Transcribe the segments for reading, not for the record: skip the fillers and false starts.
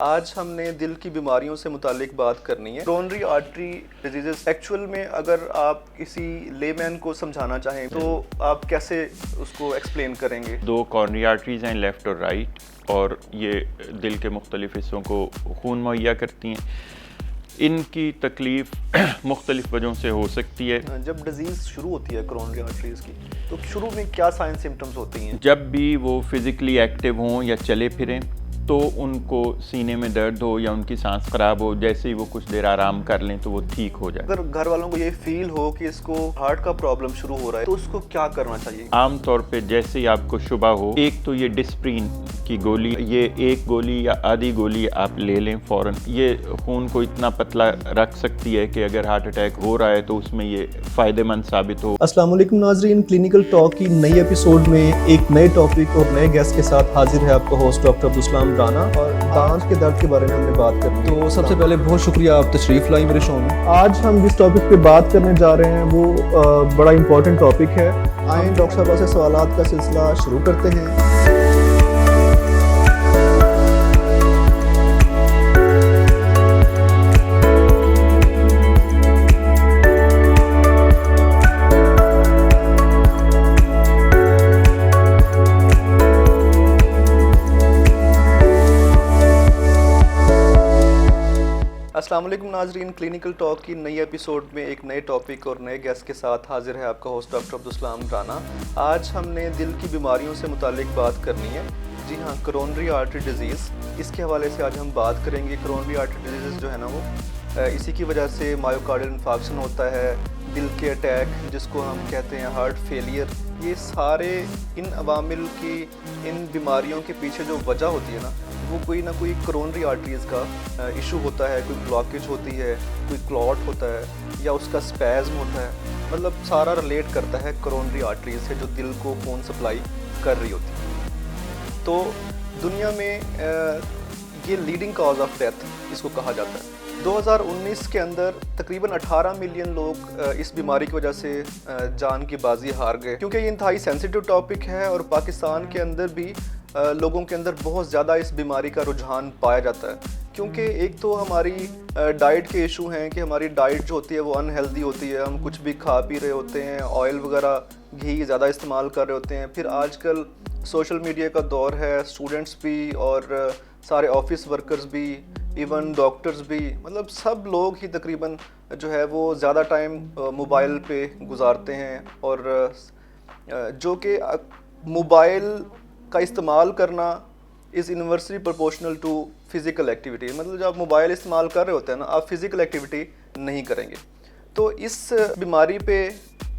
آج ہم نے دل کی بیماریوں سے متعلق بات کرنی ہے. کورونری آرٹری ڈیزیزز ایکچوئل میں اگر آپ کسی لے مین کو سمجھانا چاہیں تو آپ کیسے اس کو ایکسپلین کریں گے؟ دو کورنری آرٹریز ہیں، لیفٹ اور رائٹ، اور یہ دل کے مختلف حصوں کو خون مہیا کرتی ہیں. ان کی تکلیف مختلف وجہوں سے ہو سکتی ہے. جب ڈیزیز شروع ہوتی ہے کورونری آرٹریز کی تو شروع میں کیا سائن سمٹمز ہوتی ہیں؟ جب بھی وہ فزیکلی ایکٹیو ہوں یا چلے پھریں تو ان کو سینے میں درد ہو یا ان کی سانس خراب ہو، جیسے ہی وہ کچھ دیر آرام کر لیں تو وہ ٹھیک ہو جائے. اگر گھر والوں کو یہ فیل ہو کہ اس کو ہارٹ کا پرابلم شروع ہو رہا ہے تو اس کو کیا کرنا چاہیے؟ عام طور پہ جیسے ہی آپ کو شبہ ہو، ایک تو یہ ڈسپرین کی گولی، یہ ایک گولی یا آدھی گولی آپ لے لیں فوراً. یہ خون کو اتنا پتلا رکھ سکتی ہے کہ اگر ہارٹ اٹیک ہو رہا ہے تو اس میں یہ فائدہ مند ثابت ہو. السلام علیکم ناظرین، کلینکل ٹاک کی نئی ایپیسوڈ میں ایک نئے ٹاپک اور نئے گیسٹ کے ساتھ حاضر ہے آپ کا ہوسٹ ڈاکٹر عبدالسلام رانا، اور دانت کے درد کے بارے میں ہم نے بات کرنی ہے. تو سب سے پہلے بہت شکریہ آپ تشریف لائیں میرے شو میں. آج ہم جس ٹاپک پہ بات کرنے جا رہے ہیں وہ بڑا امپورٹنٹ ٹاپک ہے. آئیں ڈاکٹر صاحبہ سے سوالات کا سلسلہ شروع کرتے ہیں. السلام علیکم ناظرین، کلینکل ٹاک کی نئی ایپیسوڈ میں ایک نئے ٹاپک اور نئے گیسٹ کے ساتھ حاضر ہے آپ کا ہوسٹ ڈاکٹر عبدالسلام رانا. آج ہم نے دل کی بیماریوں سے متعلق بات کرنی ہے. جی ہاں، کورونری آرٹری ڈیزیز، اس کے حوالے سے آج ہم بات کریں گے. کورونری آرٹری ڈیزیز جو ہے نا وہ اسی کی وجہ سے مایوکارڈل انفارکشن ہوتا ہے، دل کے اٹیک جس کو ہم کہتے ہیں ہارٹ فیلئر. یہ سارے ان عوامل کی، ان بیماریوں کے پیچھے جو وجہ ہوتی ہے نا وہ کوئی نہ کوئی کورونری آرٹریز کا ایشو ہوتا ہے. کوئی بلاکیج ہوتی ہے، کوئی کلاٹ ہوتا ہے، یا اس کا اسپیزم ہوتا ہے. مطلب سارا ریلیٹ کرتا ہے کورونری آرٹریز سے جو دل کو خون سپلائی کر رہی ہوتی ہے. تو دنیا میں یہ لیڈنگ کاز آف ڈیتھ اس کو کہا جاتا ہے. 2019 کے اندر تقریباً 18 ملین لوگ اس بیماری کی وجہ سے جان کی بازی ہار گئے. کیونکہ یہ انتہائی سینسیٹیو ٹاپک ہے اور پاکستان کے اندر بھی لوگوں کے اندر بہت زیادہ اس بیماری کا رجحان پایا جاتا ہے. کیونکہ ایک تو ہماری ڈائٹ کے ایشو ہیں کہ ہماری ڈائٹ جو ہوتی ہے وہ ان ہیلدی ہوتی ہے. ہم کچھ بھی کھا پی رہے ہوتے ہیں، آئل وغیرہ، گھی زیادہ استعمال کر رہے ہوتے ہیں. پھر آج کل سوشل میڈیا کا دور ہے، اسٹوڈنٹس بھی اور سارے آفس ورکرز بھی، ایون ڈاکٹرز بھی، مطلب سب لوگ ہی تقریباً جو ہے وہ زیادہ ٹائم موبائل پہ گزارتے ہیں. اور جو کہ موبائل کا استعمال کرنا is inversely proportional to physical activity. مطلب جب آپ موبائل استعمال کر رہے ہوتے ہیں نا، آپ فزیکل ایکٹیویٹی نہیں کریں گے. تو اس بیماری پہ،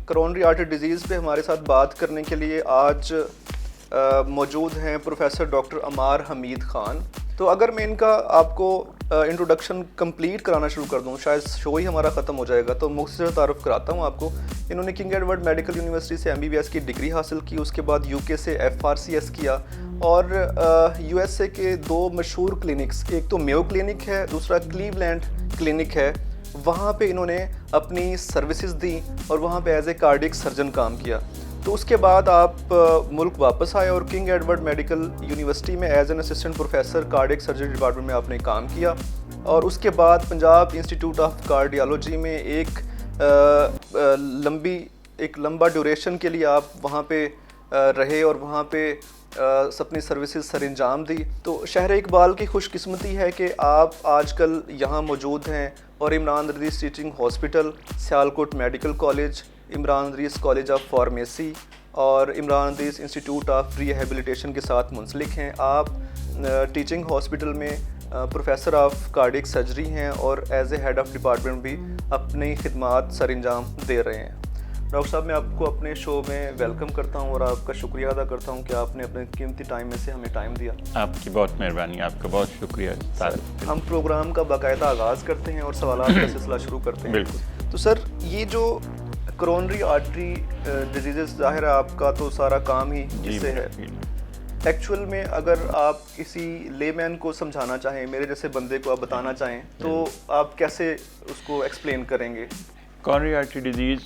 کورونری آرٹری ڈیزیز پہ ہمارے ساتھ بات کرنے کے لیے آج موجود ہیں پروفیسر ڈاکٹر عمار حمید خان. تو اگر میں ان کا آپ کو انٹروڈکشن کمپلیٹ کرانا شروع کر دوں، شاید شو ہی ہمارا ختم ہو جائے گا، تو مختصر تعارف کراتا ہوں آپ کو. انہوں نے کنگ ایڈورڈ میڈیکل یونیورسٹی سے MBBS کی ڈگری حاصل کی. اس کے بعد UK سے FRCS کیا، اور USA کے 2 مشہور کلینکس، ایک تو میو کلینک ہے، دوسرا کلیولینڈ کلینک ہے، وہاں پہ انہوں نے اپنی سروسز دیں اور وہاں پہ ایز اے کارڈک سرجن کام کیا. تو اس کے بعد آپ ملک واپس آئے اور کنگ ایڈورڈ میڈیکل یونیورسٹی میں as an assistant professor cardiac surgery department میں آپ نے کام کیا. اور اس کے بعد پنجاب انسٹیٹیوٹ آف کارڈیالوجی میں ایک لمبا ڈیوریشن کے لیے آپ وہاں پہ رہے اور وہاں پہ اپنی سروسز سر انجام دی. تو شہر اقبال کی خوش قسمتی ہے کہ آپ آج کل یہاں موجود ہیں، اور Imran ردیس teaching hospital, Sialkot medical college, Imran ردیس college of pharmacy اور عمران ردیس انسٹیٹیوٹ آف ریہیبلیٹیشن کے ساتھ منسلک ہیں. آپ ٹیچنگ ہاسپٹل میں پروفیسر آف کارڈک سرجری ہیں اور as a head of department بھی اپنی خدمات سر انجام دے رہے ہیں. ڈاکٹر صاحب، میں آپ کو اپنے شو میں ویلکم کرتا ہوں اور آپ کا شکریہ ادا کرتا ہوں کہ آپ نے اپنے قیمتی ٹائم میں سے ہمیں ٹائم دیا. آپ کی بہت مہربانی، آپ کا بہت شکریہ. ہم پروگرام کا باقاعدہ آغاز کرتے ہیں اور سوالات کا سلسلہ شروع کرتے ہیں. بالکل. تو سر، یہ جو کورونری آرٹری ڈیزیزز، ظاہر ہے آپ کا تو سارا کام ہی اس سے ہے. ایکچوئل میں اگر آپ کسی لے مین کو سمجھانا چاہیں، میرے جیسے بندے کو آپ بتانا چاہیں، تو آپ کیسے اس کو ایکسپلین کریں گے؟ کورونری آرٹری ڈیزیز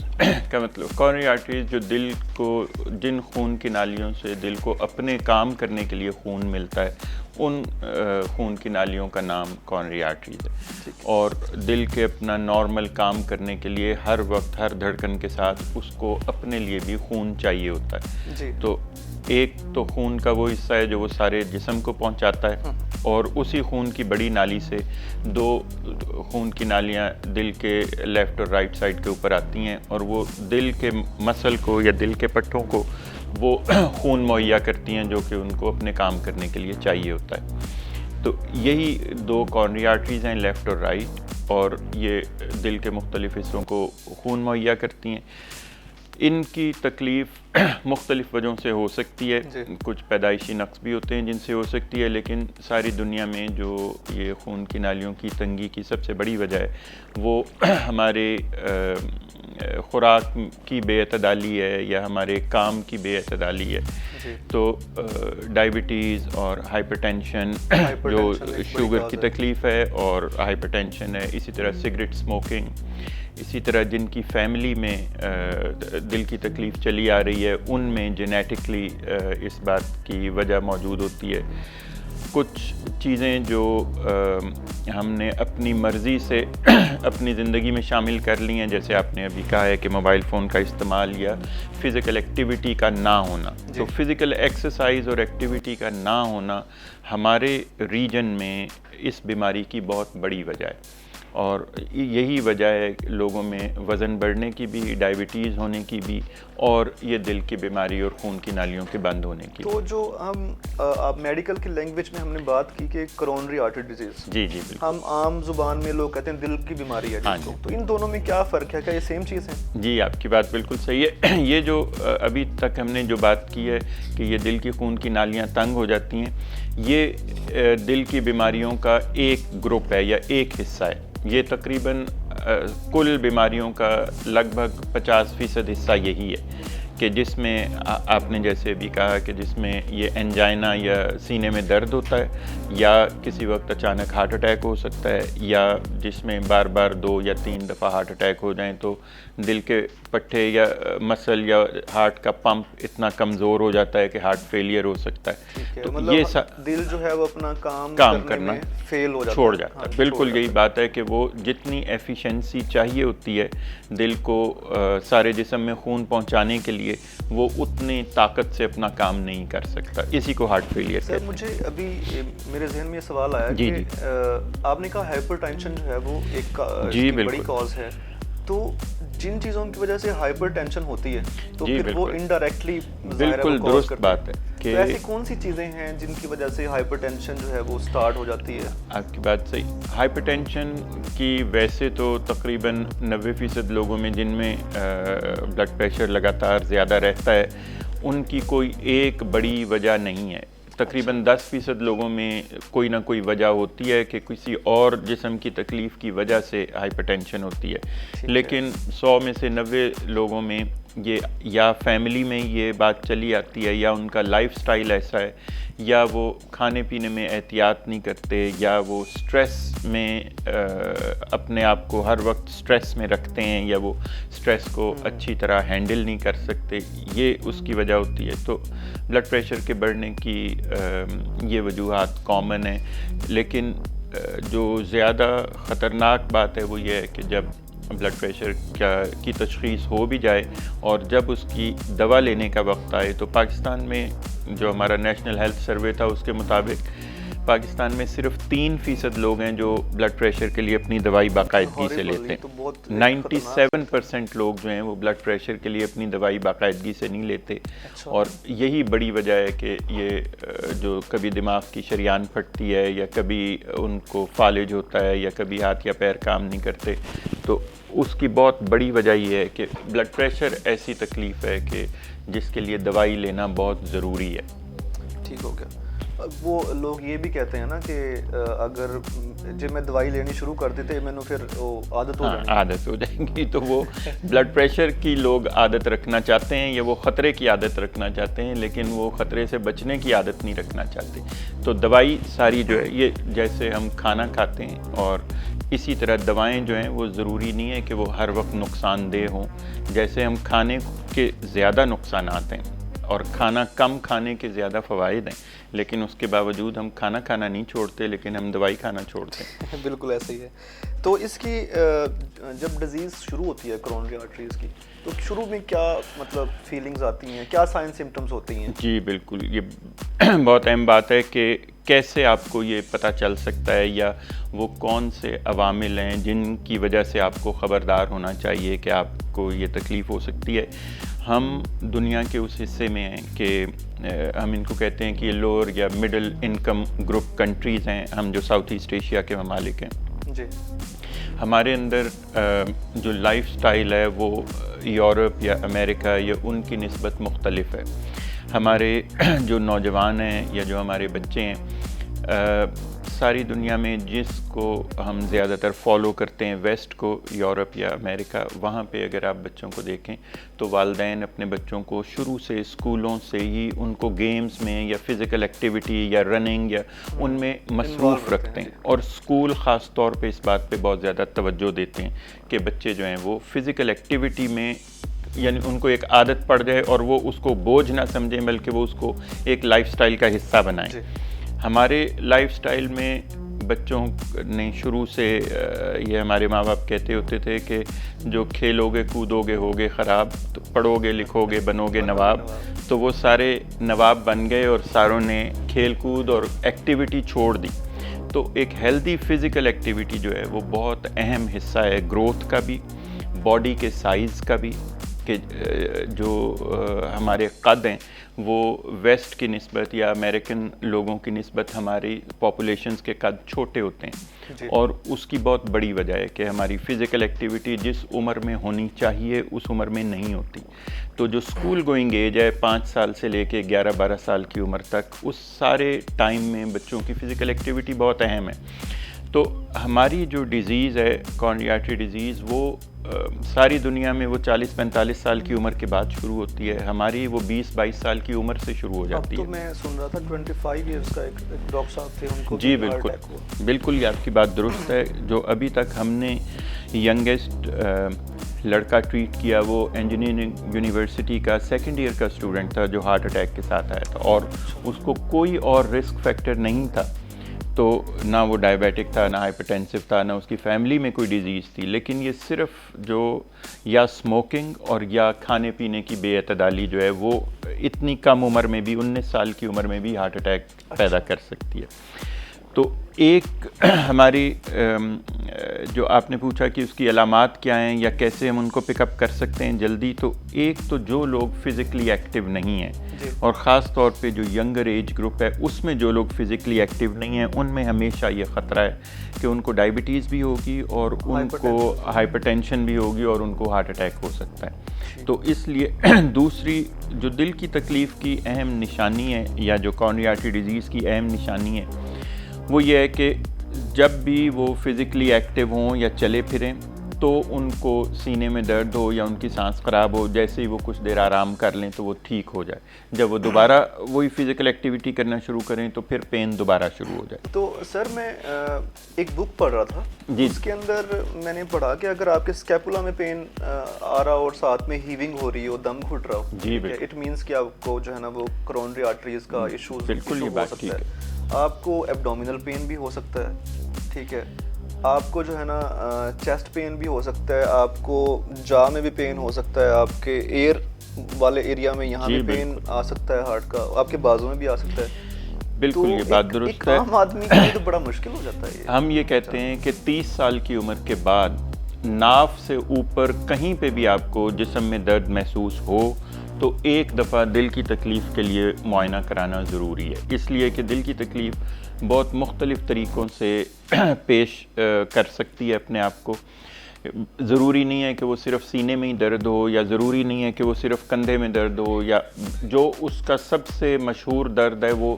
کا مطلب کورونری آرٹریز جو دل کو جن خون کی نالیوں سے دل کو اپنے کام کرنے کے لیے خون ملتا ہے ان خون کی نالیوں کا نام کورونری آرٹریز ہے. اور دل کے اپنا نارمل کام کرنے کے لیے ہر وقت ہر دھڑکن کے ساتھ اس کو اپنے لیے بھی خون چاہیے ہوتا ہے. تو ایک تو خون کا وہ حصہ ہے جو وہ سارے جسم کو پہنچاتا ہے اور اسی خون کی بڑی نالی سے دو خون کی نالیاں دل کے لیفٹ اور رائٹ سائڈ کے اوپر آتی ہیں اور وہ دل کے مسل کو یا دل کے پٹھوں کو وہ خون مہیا کرتی ہیں جو کہ ان کو اپنے کام کرنے کے لیے چاہیے ہوتا ہے. تو یہی دو کورونری آرٹریز ہیں لیفٹ اور رائٹ اور یہ دل کے مختلف حصوں کو خون مہیا کرتی ہیں. ان کی تکلیف مختلف وجہوں سے ہو سکتی ہے. کچھ پیدائشی نقص بھی ہوتے ہیں جن سے ہو سکتی ہے لیکن ساری دنیا میں جو یہ خون کی نالیوں کی تنگی کی سب سے بڑی وجہ ہے وہ ہمارے خوراک کی بے اعتدالی ہے یا ہمارے کام کی بے اعتدالی ہے. تو ڈائبٹیز اور ہائپر ٹینشن جو شوگر کی تکلیف ہے اور ہائپر ٹینشن ہے, اسی طرح سگریٹ اسموکنگ, اسی طرح جن کی فیملی میں دل کی تکلیف چلی آ رہی ہے ان میں جینیٹکلی اس بات کی وجہ موجود ہوتی ہے. کچھ چیزیں جو ہم نے اپنی مرضی سے اپنی زندگی میں شامل کر لی ہیں, جیسے آپ نے ابھی کہا ہے کہ موبائل فون کا استعمال یا فزیکل ایکٹیویٹی کا نہ ہونا. تو فزیکل ایکسرسائز اور ایکٹیویٹی کا نہ ہونا ہمارے ریجن میں اس بیماری کی بہت بڑی وجہ ہے اور یہی وجہ ہے لوگوں میں وزن بڑھنے کی بھی, ڈائبٹیز ہونے کی بھی اور یہ دل کی بیماری اور خون کی نالیوں کے بند ہونے کی. تو جو ہم میڈیکل کی لینگویج میں ہم نے بات کی کہ کورونری آرٹری ڈیزیز, جی بالکل, ہم عام زبان میں لوگ کہتے ہیں دل کی بیماری ہے. تو ان دونوں میں کیا فرق ہے, کیا یہ سیم چیز ہے؟ جی آپ کی بات بالکل صحیح ہے. یہ جو ابھی تک ہم نے جو بات کی ہے کہ یہ دل کی خون کی نالیاں تنگ ہو جاتی ہیں, یہ دل کی بیماریوں کا ایک گروپ ہے یا ایک حصہ ہے. یہ تقریباً کل بیماریوں کا لگ بھگ 50% حصہ یہی ہے کہ جس میں آپ نے جیسے بھی کہا کہ جس میں یہ انجائنا یا سینے میں درد ہوتا ہے یا کسی وقت اچانک ہارٹ اٹیک ہو سکتا ہے یا جس میں بار بار 2 یا 3 دفعہ ہارٹ اٹیک ہو جائیں تو دل کے پٹھے یا مسل یا ہارٹ کا پمپ اتنا کمزور ہو جاتا ہے کہ ہارٹ فیلئر ہو سکتا ہے. تو یہ دل جو ہے وہ اپنا کام کرنا فیل ہو جاتا چھوڑ جاتا ہے. بالکل یہی بات ہے کہ وہ جتنی ایفیشنسی چاہیے ہوتی ہے دل کو سارے جسم میں خون پہنچانے کے لیے وہ اتنی طاقت سے اپنا کام نہیں کر سکتا. اسی کو ہارٹ فیلئر کہتے ہیں. مجھے ابھی میرے ذہن میں یہ سوال آیا کہ آپ نے کہا ہائپر ٹینشن جو ہے وہ ایک بڑی کاز ہے. تو جن چیزوں کی وجہ سے ہائپر ٹینشن ہوتی ہے تو پھر وہ انڈائریکٹلی بالکل درست بات ہے کہ ایسی کون سی چیزیں ہیں جن کی وجہ سے ہائپر ٹینشن جو ہے وہ سٹارٹ ہو جاتی ہے؟ آپ کی بات صحیح. ہائپر ٹینشن کی ویسے تو تقریباً 90% لوگوں میں جن میں بلڈ پریشر لگاتار زیادہ رہتا ہے ان کی کوئی ایک بڑی وجہ نہیں ہے. تقریباً 10% لوگوں میں کوئی نہ کوئی وجہ ہوتی ہے کہ کسی اور جسم کی تکلیف کی وجہ سے ہائپر ٹینشن ہوتی ہے. لیکن 100 میں سے 90 لوگوں میں یہ یا فیملی میں یہ بات چلی آتی ہے یا ان کا لائف سٹائل ایسا ہے یا وہ کھانے پینے میں احتیاط نہیں کرتے یا وہ سٹریس میں اپنے آپ کو ہر وقت سٹریس میں رکھتے ہیں یا وہ سٹریس کو اچھی طرح ہینڈل نہیں کر سکتے, یہ اس کی وجہ ہوتی ہے. تو بلڈ پریشر کے بڑھنے کی یہ وجوہات کامن ہیں لیکن جو زیادہ خطرناک بات ہے وہ یہ ہے کہ جب بلڈ پریشر کی تشخیص ہو بھی جائے اور جب اس کی دوا لینے کا وقت آئے تو پاکستان میں جو ہمارا نیشنل ہیلتھ سروے تھا اس کے مطابق پاکستان میں صرف 3% لوگ ہیں جو بلڈ پریشر کے لیے اپنی دوائی باقاعدگی سے لیتے ہیں. 97% لوگ جو ہیں وہ بلڈ پریشر کے لیے اپنی دوائی باقاعدگی سے نہیں لیتے. اور یہی بڑی وجہ ہے کہ یہ جو کبھی دماغ کی شریان پھٹتی ہے یا کبھی ان کو فالج ہوتا ہے یا کبھی ہاتھ یا پیر کام نہیں کرتے, تو اس کی بہت بڑی وجہ یہ ہے کہ بلڈ پریشر ایسی تکلیف ہے کہ جس کے لیے دوائی لینا بہت ضروری ہے. ٹھیک ہو گیا. وہ لوگ یہ بھی کہتے ہیں نا کہ اگر جب میں دوائی لینی شروع کر دیتے میں پھر عادت ہو جائے عادت ہو جائیں گی، تو وہ بلڈ پریشر کی لوگ عادت رکھنا چاہتے ہیں یا وہ خطرے کی عادت رکھنا چاہتے ہیں، لیکن وہ خطرے سے بچنے کی عادت نہیں رکھنا چاہتے. تو دوائی ساری جو ہے یہ جیسے ہم کھانا کھاتے ہیں اور اسی طرح دوائیں جو ہیں وہ ضروری نہیں ہے کہ وہ ہر وقت نقصان دہ ہوں. جیسے ہم کھانے کے زیادہ نقصانات ہیں اور کھانا کم کھانے کے زیادہ فوائد ہیں، لیکن اس کے باوجود ہم کھانا کھانا نہیں چھوڑتے، لیکن ہم دوائی کھانا چھوڑتے ہیں. بالکل ایسے ہی ہے. تو اس کی جب ڈیزیز شروع ہوتی ہے کرونری آرٹریز کی، تو شروع میں کیا مطلب فیلنگز آتی ہیں، کیا سائن سمٹمز ہوتی ہیں؟ جی بالکل، یہ بہت اہم بات ہے کہ کیسے آپ کو یہ پتہ چل سکتا ہے یا وہ کون سے عوامل ہیں جن کی وجہ سے آپ کو خبردار ہونا چاہیے کہ آپ کو یہ تکلیف ہو سکتی ہے. ہم دنیا کے اس حصے میں ہیں کہ ہم ان کو کہتے ہیں کہ یہ لوور یا مڈل انکم گروپ کنٹریز ہیں، ہم جو ساؤتھ ایسٹ ایشیا کے ممالک ہیں. جی. ہمارے اندر جو لائف سٹائل ہے وہ یورپ یا امریکہ یا ان کی نسبت مختلف ہے. ہمارے جو نوجوان ہیں یا جو ہمارے بچے ہیں ساری دنیا میں جس کو ہم زیادہ تر فالو کرتے ہیں ویسٹ کو، یورپ یا امریکہ، وہاں پہ اگر آپ بچوں کو دیکھیں تو والدین اپنے بچوں کو شروع سے اسکولوں سے ہی ان کو گیمز میں یا فزیکل ایکٹیویٹی یا رننگ یا ان میں مصروف رکھتے ہیں، اور اسکول خاص طور پہ اس بات پہ بہت زیادہ توجہ دیتے ہیں کہ بچے جو ہیں وہ فزیکل ایکٹیویٹی میں یعنی ان کو ایک عادت پڑ جائے اور وہ اس کو بوجھ نہ سمجھیں بلکہ وہ اس کو ایک لائف سٹائل کا حصہ بنائیں. ہمارے لائف سٹائل میں بچوں نے شروع سے یہ ہمارے ماں باپ کہتے ہوتے تھے کہ جو کھیلو گے کودو گے ہوگے خراب، تو پڑھو گے لکھو گے بنو گے نواب. تو وہ سارے نواب بن گئے اور ساروں نے کھیل کود اور ایکٹیویٹی چھوڑ دی. تو ایک ہیلدی فزیکل ایکٹیویٹی جو ہے وہ بہت اہم حصہ ہے گروتھ کا بھی، باڈی کے سائز کا بھی، کہ جو ہمارے قد ہیں وہ ویسٹ کی نسبت یا امریکن لوگوں کی نسبت ہماری پاپولیشنز کے قد چھوٹے ہوتے ہیں. اور اس کی بہت بڑی وجہ ہے کہ ہماری فزیکل ایکٹیویٹی جس عمر میں ہونی چاہیے اس عمر میں نہیں ہوتی. تو جو اسکول گوئنگ ایج ہے 5 سال سے لے کے 11-12 سال کی عمر تک، اس سارے ٹائم میں بچوں کی فزیکل ایکٹیویٹی بہت اہم ہے. تو ہماری جو ڈیزیز ہے کورونری آرٹری ڈیزیز وہ ساری دنیا میں وہ 40-45 سال کی عمر کے بعد شروع ہوتی ہے، ہماری وہ 20-22 سال کی عمر سے شروع ہو جاتی ہے. اب تو میں سن رہا تھا 25 ایئرس کا ایک ڈاکٹر صاحب تھے، ان کو جی بالکل یہ آپ کی بات درست ہے. جو ابھی تک ہم نے ینگسٹ لڑکا ٹریٹ کیا وہ انجینئرنگ یونیورسٹی کا 2nd ایئر کا اسٹوڈنٹ تھا جو ہارٹ اٹیک کے ساتھ آیا تھا، اور اس کو کوئی اور رسک فیکٹر نہیں تھا. تو نہ وہ ڈائبیٹک تھا، نہ ہائپرٹینسو تھا، نہ اس کی فیملی میں کوئی ڈیزیز تھی، لیکن یہ صرف جو یا اسموکنگ اور یا کھانے پینے کی بے اعتدالی جو ہے وہ اتنی کم عمر میں بھی 19 سال کی عمر میں بھی ہارٹ اٹیک پیدا کر سکتی ہے. تو ایک ہماری جو آپ نے پوچھا کہ اس کی علامات کیا ہیں یا کیسے ہم ان کو پک اپ کر سکتے ہیں جلدی، تو ایک تو جو لوگ فزیکلی ایکٹیو نہیں ہیں اور خاص طور پہ جو ینگر ایج گروپ ہے اس میں جو لوگ فزیکلی ایکٹیو نہیں ہیں ان میں ہمیشہ یہ خطرہ ہے کہ ان کو ڈائبٹیز بھی ہوگی اور ان کو ہائپر ٹینشن بھی ہوگی اور ان کو ہارٹ اٹیک ہو سکتا ہے. تو اس لیے دوسری جو دل کی تکلیف کی اہم نشانی ہے یا جو کورونری آرٹری ڈیزیز کی اہم نشانی ہے وہ یہ ہے کہ جب بھی وہ فزیکلی ایکٹیو ہوں یا چلے پھریں تو ان کو سینے میں درد ہو یا ان کی سانس خراب ہو، جیسے ہی وہ کچھ دیر آرام کر لیں تو وہ ٹھیک ہو جائے. جب وہ دوبارہ وہی فزیکل ایکٹیویٹی کرنا شروع کریں تو پھر پین دوبارہ شروع ہو جائے. تو سر میں ایک بک پڑھ رہا تھا جی، اس کے اندر میں نے پڑھا کہ اگر آپ کے اسکیپولا میں پین آ رہا ہو اور ساتھ میں ہیونگ ہو رہی ہو، دم گھٹ رہا ہو، جی اٹ مینس کہ آپ کو جو ہے نا وہ کرونری آرٹریز کا ایشوز بالکل یہ بات ٹھیک ہے. آپ کو ایبڈومینل پین بھی ہو سکتا ہے، ٹھیک ہے، آپ کو جو ہے نا چیسٹ پین بھی ہو سکتا ہے، آپ کو جا میں بھی پین ہو سکتا ہے، آپ کے ایئر والے ایریا میں یہاں بھی پین آ سکتا ہے ہارٹ کا، آپ کے بازو میں بھی آ سکتا ہے. بالکل یہ بات درست ہے. عام آدمی کے لیے تو بڑا مشکل ہو جاتا ہے. ہم یہ کہتے ہیں کہ 30 سال کی عمر کے بعد ناف سے اوپر کہیں پہ بھی آپ کو جسم میں درد محسوس ہو تو ایک دفعہ دل کی تکلیف کے لیے معائنہ کرانا ضروری ہے. اس لیے کہ دل کی تکلیف بہت مختلف طریقوں سے پیش کر سکتی ہے اپنے آپ کو. ضروری نہیں ہے کہ وہ صرف سینے میں ہی درد ہو، یا ضروری نہیں ہے کہ وہ صرف کندھے میں درد ہو، یا جو اس کا سب سے مشہور درد ہے وہ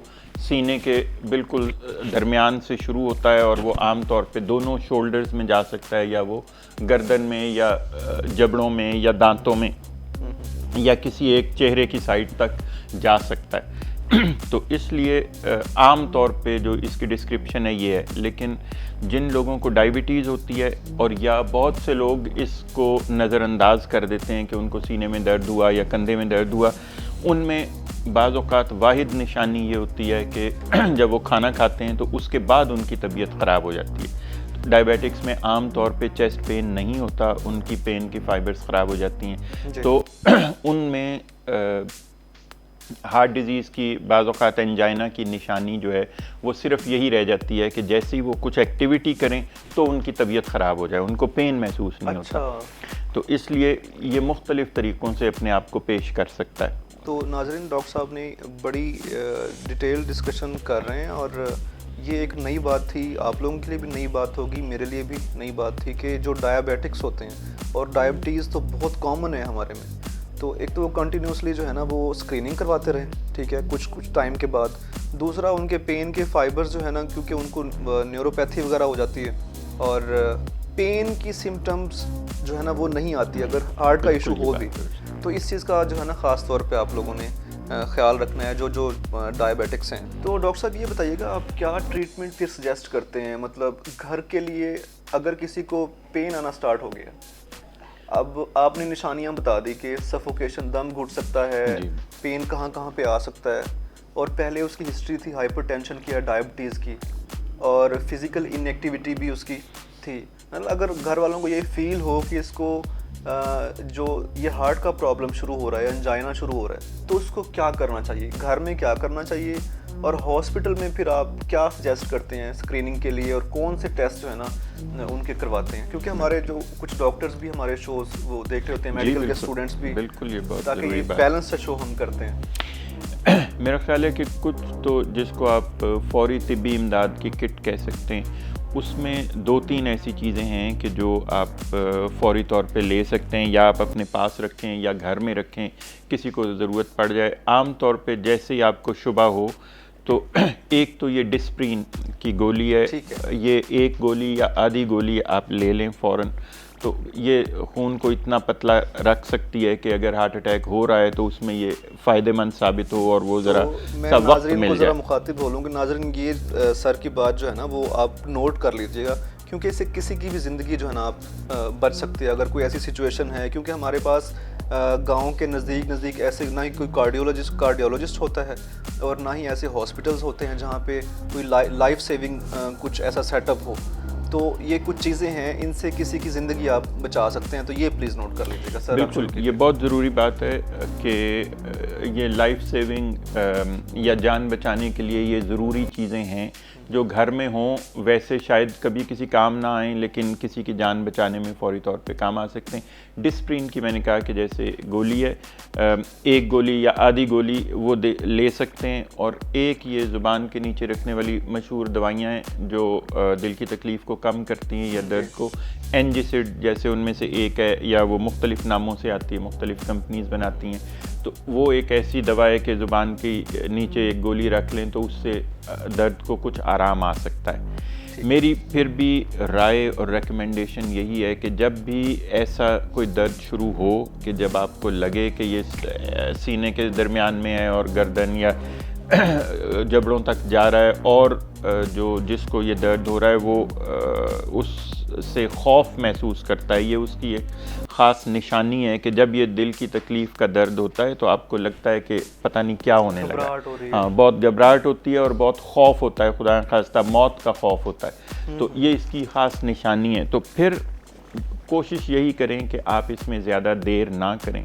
سینے کے بالکل درمیان سے شروع ہوتا ہے، اور وہ عام طور پہ دونوں شولڈرز میں جا سکتا ہے، یا وہ گردن میں یا جبڑوں میں یا دانتوں میں یا کسی ایک چہرے کی سائڈ تک جا سکتا ہے۔ تو اس لیے عام طور پہ جو اس کی ڈسکرپشن ہے یہ ہے، لیکن جن لوگوں کو ڈائبٹیز ہوتی ہے، اور یا بہت سے لوگ اس کو نظر انداز کر دیتے ہیں کہ ان کو سینے میں درد ہوا یا کندھے میں درد ہوا، ان میں بعض اوقات واحد نشانی یہ ہوتی ہے کہ جب وہ کھانا کھاتے ہیں تو اس کے بعد ان کی طبیعت خراب ہو جاتی ہے۔ ڈائبیٹکس میں عام طور پہ چیسٹ پین نہیں ہوتا، ان کی پین کی فائبرز خراب ہو جاتی ہیں، تو ان میں ہارٹ ڈیزیز کی بعض اوقات انجائنا کی نشانی جو ہے وہ صرف یہی رہ جاتی ہے کہ جیسے ہی وہ کچھ ایکٹیویٹی کریں تو ان کی طبیعت خراب ہو جائے، ان کو پین محسوس نہیں ہوتا۔ تو اس لیے یہ مختلف طریقوں سے اپنے آپ کو پیش کر سکتا ہے۔ تو ناظرین، ڈاکٹر صاحب نے بڑی ڈیٹیل ڈسکشن کر رہے ہیں، اور یہ ایک نئی بات تھی، آپ لوگوں کے لیے بھی نئی بات ہوگی، میرے لیے بھی نئی بات تھی کہ جو ڈائبیٹکس ہوتے ہیں، اور ڈائبٹیز تو بہت کامن ہے ہمارے میں، تو ایک تو وہ کنٹینیوسلی جو ہے نا وہ اسکریننگ کرواتے رہیں، ٹھیک ہے، کچھ ٹائم کے بعد۔ دوسرا، ان کے پین کے فائبرز جو ہے نا، کیونکہ ان کو نیوروپیتھی وغیرہ ہو جاتی ہے، اور پین کی سمٹمز جو ہے نا وہ نہیں آتی اگر ہارٹ کا ایشو ہو بھی، تو اس چیز کا جو ہے نا خاص طور پہ آپ لوگوں نے خیال رکھنا ہے جو ڈائبیٹکس ہیں۔ تو ڈاکٹر صاحب یہ بتائیے گا، آپ کیا ٹریٹمنٹ پھر سجیسٹ کرتے ہیں، مطلب گھر کے لیے اگر کسی کو پین آنا سٹارٹ ہو گیا؟ اب آپ نے نشانیاں بتا دی کہ سفوکیشن، دم گھٹ سکتا ہے، پین کہاں کہاں پہ آ سکتا ہے، اور پہلے اس کی ہسٹری تھی ہائپر ٹینشن کی یا ڈائبٹیز کی، اور فزیکل ان ایکٹیویٹی بھی اس کی تھی۔ اگر گھر والوں کو یہ فیل ہو کہ اس کو جو یہ ہارٹ کا پرابلم شروع ہو رہا ہے، انجائنا شروع ہو رہا ہے، تو اس کو کیا کرنا چاہیے، گھر میں کیا کرنا چاہیے، اور ہاسپٹل میں پھر آپ کیا سجیسٹ کرتے ہیں اسکریننگ کے لیے، اور کون سے ٹیسٹ جو ہے نا ان کے کرواتے ہیں؟ کیونکہ ہمارے جو کچھ ڈاکٹرز بھی ہمارے شوز وہ دیکھ رہے ہوتے ہیں، میڈیکل کے اسٹوڈنٹس بھی، بالکل، یہ بہت تاکہ یہ بیلنس سے شو ہم کرتے ہیں۔ میرا خیال ہے کہ کچھ تو جس کو آپ فوری طبی امداد کی کٹ کہہ سکتے ہیں، اس میں 2-3 ایسی چیزیں ہیں کہ جو آپ فوری طور پہ لے سکتے ہیں، یا آپ اپنے پاس رکھیں یا گھر میں رکھیں، کسی کو ضرورت پڑ جائے۔ عام طور پہ جیسے ہی آپ کو شبہ ہو تو ایک تو یہ ڈسپرین کی گولی ہے، یہ ایک گولی یا آدھی گولی آپ لے لیں فوراً، تو یہ خون کو اتنا پتلا رکھ سکتی ہے کہ اگر ہارٹ اٹیک ہو رہا ہے تو اس میں یہ فائدہ مند ثابت ہو اور وہ ذرا سا وقت مل جائے۔ مخاطب بولوں کہ ناظرین، یہ سر کی بات جو ہے نا وہ آپ نوٹ کر لیجیے گا، کیونکہ اس سے کسی کی بھی زندگی جو ہے نا آپ بچ سکتے ہیں اگر کوئی ایسی سچویشن ہے، کیونکہ ہمارے پاس گاؤں کے نزدیک ایسے نہ ہی کوئی کارڈیولوجسٹ ہوتا ہے، اور نہ ہی ایسے ہاسپٹلز ہوتے ہیں جہاں پہ کوئی لائف سیونگ کچھ ایسا سیٹ اپ ہو۔ تو یہ کچھ چیزیں ہیں، ان سے کسی کی زندگی آپ بچا سکتے ہیں، تو یہ پلیز نوٹ کر لیجیے گا سر۔ بالکل، یہ بہت ضروری بات ہے کہ یہ لائف سیونگ یا جان بچانے کے لیے یہ ضروری چیزیں ہیں جو گھر میں ہوں، ویسے شاید کبھی کسی کام نہ آئیں لیکن کسی کی جان بچانے میں فوری طور پہ کام آ سکتے ہیں۔ ڈسپرین کی میں نے کہا کہ جیسے گولی ہے، ایک گولی یا آدھی گولی وہ لے سکتے ہیں، اور ایک یہ زبان کے نیچے رکھنے والی مشہور دوائیاں ہیں جو دل کی تکلیف کو کم کرتی ہیں یا درد کو، اینجیسڈ جیسے ان میں سے ایک ہے، یا وہ مختلف ناموں سے آتی ہے، مختلف کمپنیز بناتی ہیں، تو وہ ایک ایسی دوا ہے کہ زبان کی نیچے ایک گولی رکھ لیں تو اس سے درد کو کچھ آرام آ سکتا ہے۔ میری پھر بھی رائے اور ریکمنڈیشن یہی ہے کہ جب بھی ایسا کوئی درد شروع ہو کہ جب آپ کو لگے کہ یہ سینے کے درمیان میں ہے اور گردن یا جبڑوں تک جا رہا ہے، اور جو جس کو یہ درد ہو رہا ہے وہ اس سے خوف محسوس کرتا ہے، یہ اس کی ایک خاص نشانی ہے کہ جب یہ دل کی تکلیف کا درد ہوتا ہے تو آپ کو لگتا ہے کہ پتہ نہیں کیا ہونے لگا، ہاں بہت گھبراہٹ ہوتی ہے اور بہت خوف ہوتا ہے، خدا نخواستہ موت کا خوف ہوتا ہے، تو یہ اس کی خاص نشانی ہے۔ تو پھر کوشش یہی کریں کہ آپ اس میں زیادہ دیر نہ کریں،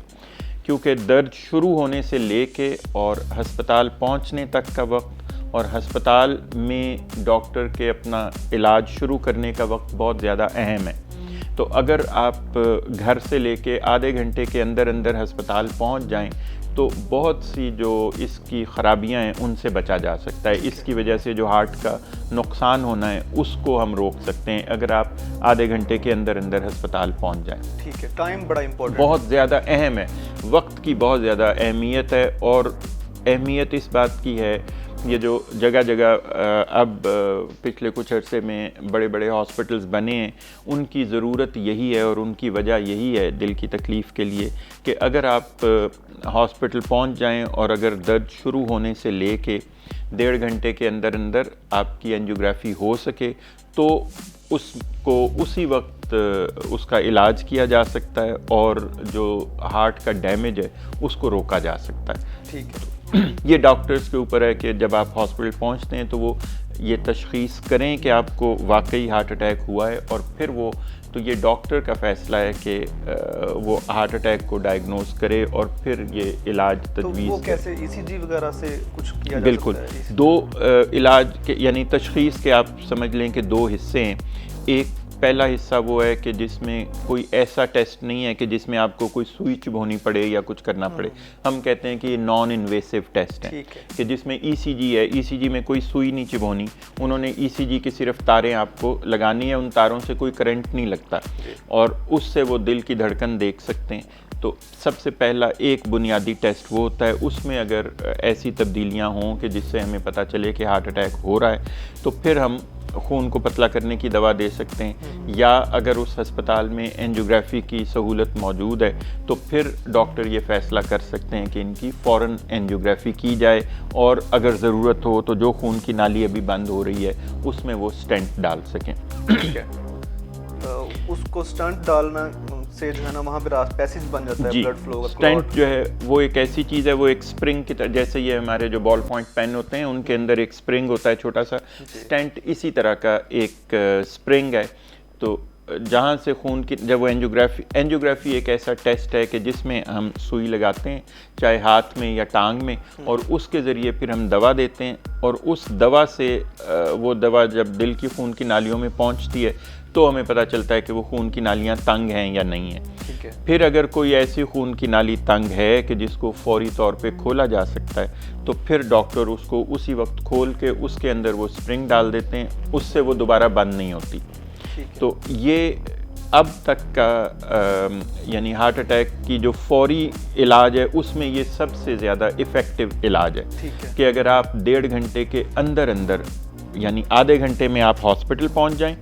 کیونکہ درد شروع ہونے سے لے کے اور ہسپتال پہنچنے تک کا وقت اور ہسپتال میں ڈاکٹر کے اپنا علاج شروع کرنے کا وقت بہت زیادہ اہم ہے۔ تو اگر آپ گھر سے لے کے آدھے گھنٹے کے اندر ہسپتال پہنچ جائیں تو بہت سی جو اس کی خرابیاں ہیں ان سے بچا جا سکتا ہے. اس کی وجہ سے جو ہارٹ کا نقصان ہونا ہے اس کو ہم روک سکتے ہیں اگر آپ آدھے گھنٹے کے اندر اندر ہسپتال پہنچ جائیں. ٹھیک ہے, ٹائم بڑا امپورٹنٹ, بہت زیادہ اہم ہے, وقت کی بہت زیادہ اہمیت ہے. اور اہمیت اس بات کی ہے, یہ جو جگہ جگہ اب پچھلے کچھ عرصے میں بڑے بڑے ہاسپٹلز بنے ہیں, ان کی ضرورت یہی ہے اور ان کی وجہ یہی ہے دل کی تکلیف کے لیے کہ اگر آپ ہاسپٹل پہنچ جائیں اور اگر درد شروع ہونے سے لے کے 1.5 گھنٹے کے اندر اندر آپ کی اینجیوگرافی ہو سکے تو اس کو اسی وقت اس کا علاج کیا جا سکتا ہے اور جو ہارٹ کا ڈیمیج ہے اس کو روکا جا سکتا ہے. ٹھیک ہے, یہ ڈاکٹرز کے اوپر ہے کہ جب آپ ہاسپٹل پہنچتے ہیں تو وہ یہ تشخیص کریں کہ آپ کو واقعی ہارٹ اٹیک ہوا ہے, اور پھر وہ تو یہ ڈاکٹر کا فیصلہ ہے کہ وہ ہارٹ اٹیک کو ڈائگنوز کرے اور پھر یہ علاج تجویز. تو وہ کیسے ECG وغیرہ سے کچھ کیا جا بالکل سکتا ہے؟ دو علاج کے یعنی تشخیص کے آپ سمجھ لیں کہ 2 حصے ہیں. ایک پہلا حصہ وہ ہے کہ جس میں کوئی ایسا ٹیسٹ نہیں ہے کہ جس میں آپ کو کوئی سوئی چبھونی پڑے یا کچھ کرنا پڑے. ہم کہتے ہیں کہ یہ نان انویسو ٹیسٹ ہے کہ جس میں ECG ہے, ECG میں کوئی سوئی نہیں چبھونی, انہوں نے ECG کی صرف تاریں آپ کو لگانی ہے, ان تاروں سے کوئی کرنٹ نہیں لگتا اور اس سے وہ دل کی دھڑکن دیکھ سکتے ہیں. تو سب سے پہلا ایک بنیادی ٹیسٹ وہ ہوتا ہے, اس میں اگر ایسی تبدیلیاں ہوں کہ جس سے ہمیں پتہ چلے کہ ہارٹ اٹیک ہو رہا ہے تو پھر ہم خون کو پتلا کرنے کی دوا دے سکتے ہیں, یا اگر اس ہسپتال میں اینجیوگرافی کی سہولت موجود ہے تو پھر ڈاکٹر یہ فیصلہ کر سکتے ہیں کہ ان کی فوراً اینجیوگرافی کی جائے, اور اگر ضرورت ہو تو جو خون کی نالی ابھی بند ہو رہی ہے اس میں وہ سٹنٹ ڈال سکیں. ٹھیک ہے, اس کو سٹنٹ ڈالنا سے جو ہے نا وہاں پہ پیسیج بن جاتا ہے بلڈ فلو کا. سٹنٹ جو ہے وہ ایک ایسی چیز ہے, وہ ایک سپرنگ کی طرح, جیسے یہ ہمارے جو بال پوائنٹ پین ہوتے ہیں ان کے اندر ایک سپرنگ ہوتا ہے چھوٹا سا, سٹنٹ اسی طرح کا ایک سپرنگ ہے. تو جہاں سے خون کی جب وہ اینجیوگرافی ایک ایسا ٹیسٹ ہے کہ جس میں ہم سوئی لگاتے ہیں چاہے ہاتھ میں یا ٹانگ میں, اور اس کے ذریعے پھر ہم دوا دیتے ہیں, اور اس دوا سے وہ دوا جب دل کی خون کی نالیوں میں پہنچتی ہے تو ہمیں پتہ چلتا ہے کہ وہ خون کی نالیاں تنگ ہیں یا نہیں ہیں. پھر اگر کوئی ایسی خون کی نالی تنگ ہے کہ جس کو فوری طور پہ کھولا جا سکتا ہے تو پھر ڈاکٹر اس کو اسی وقت کھول کے اس کے اندر وہ سپرنگ ڈال دیتے ہیں, اس سے وہ دوبارہ بند نہیں ہوتی. تو یہ اب تک کا یعنی ہارٹ اٹیک کی جو فوری علاج ہے اس میں یہ سب سے زیادہ ایفیکٹو علاج ہے کہ اگر آپ 1.5 گھنٹے کے اندر اندر یعنی آدھے گھنٹے میں آپ ہاسپٹل پہنچ جائیں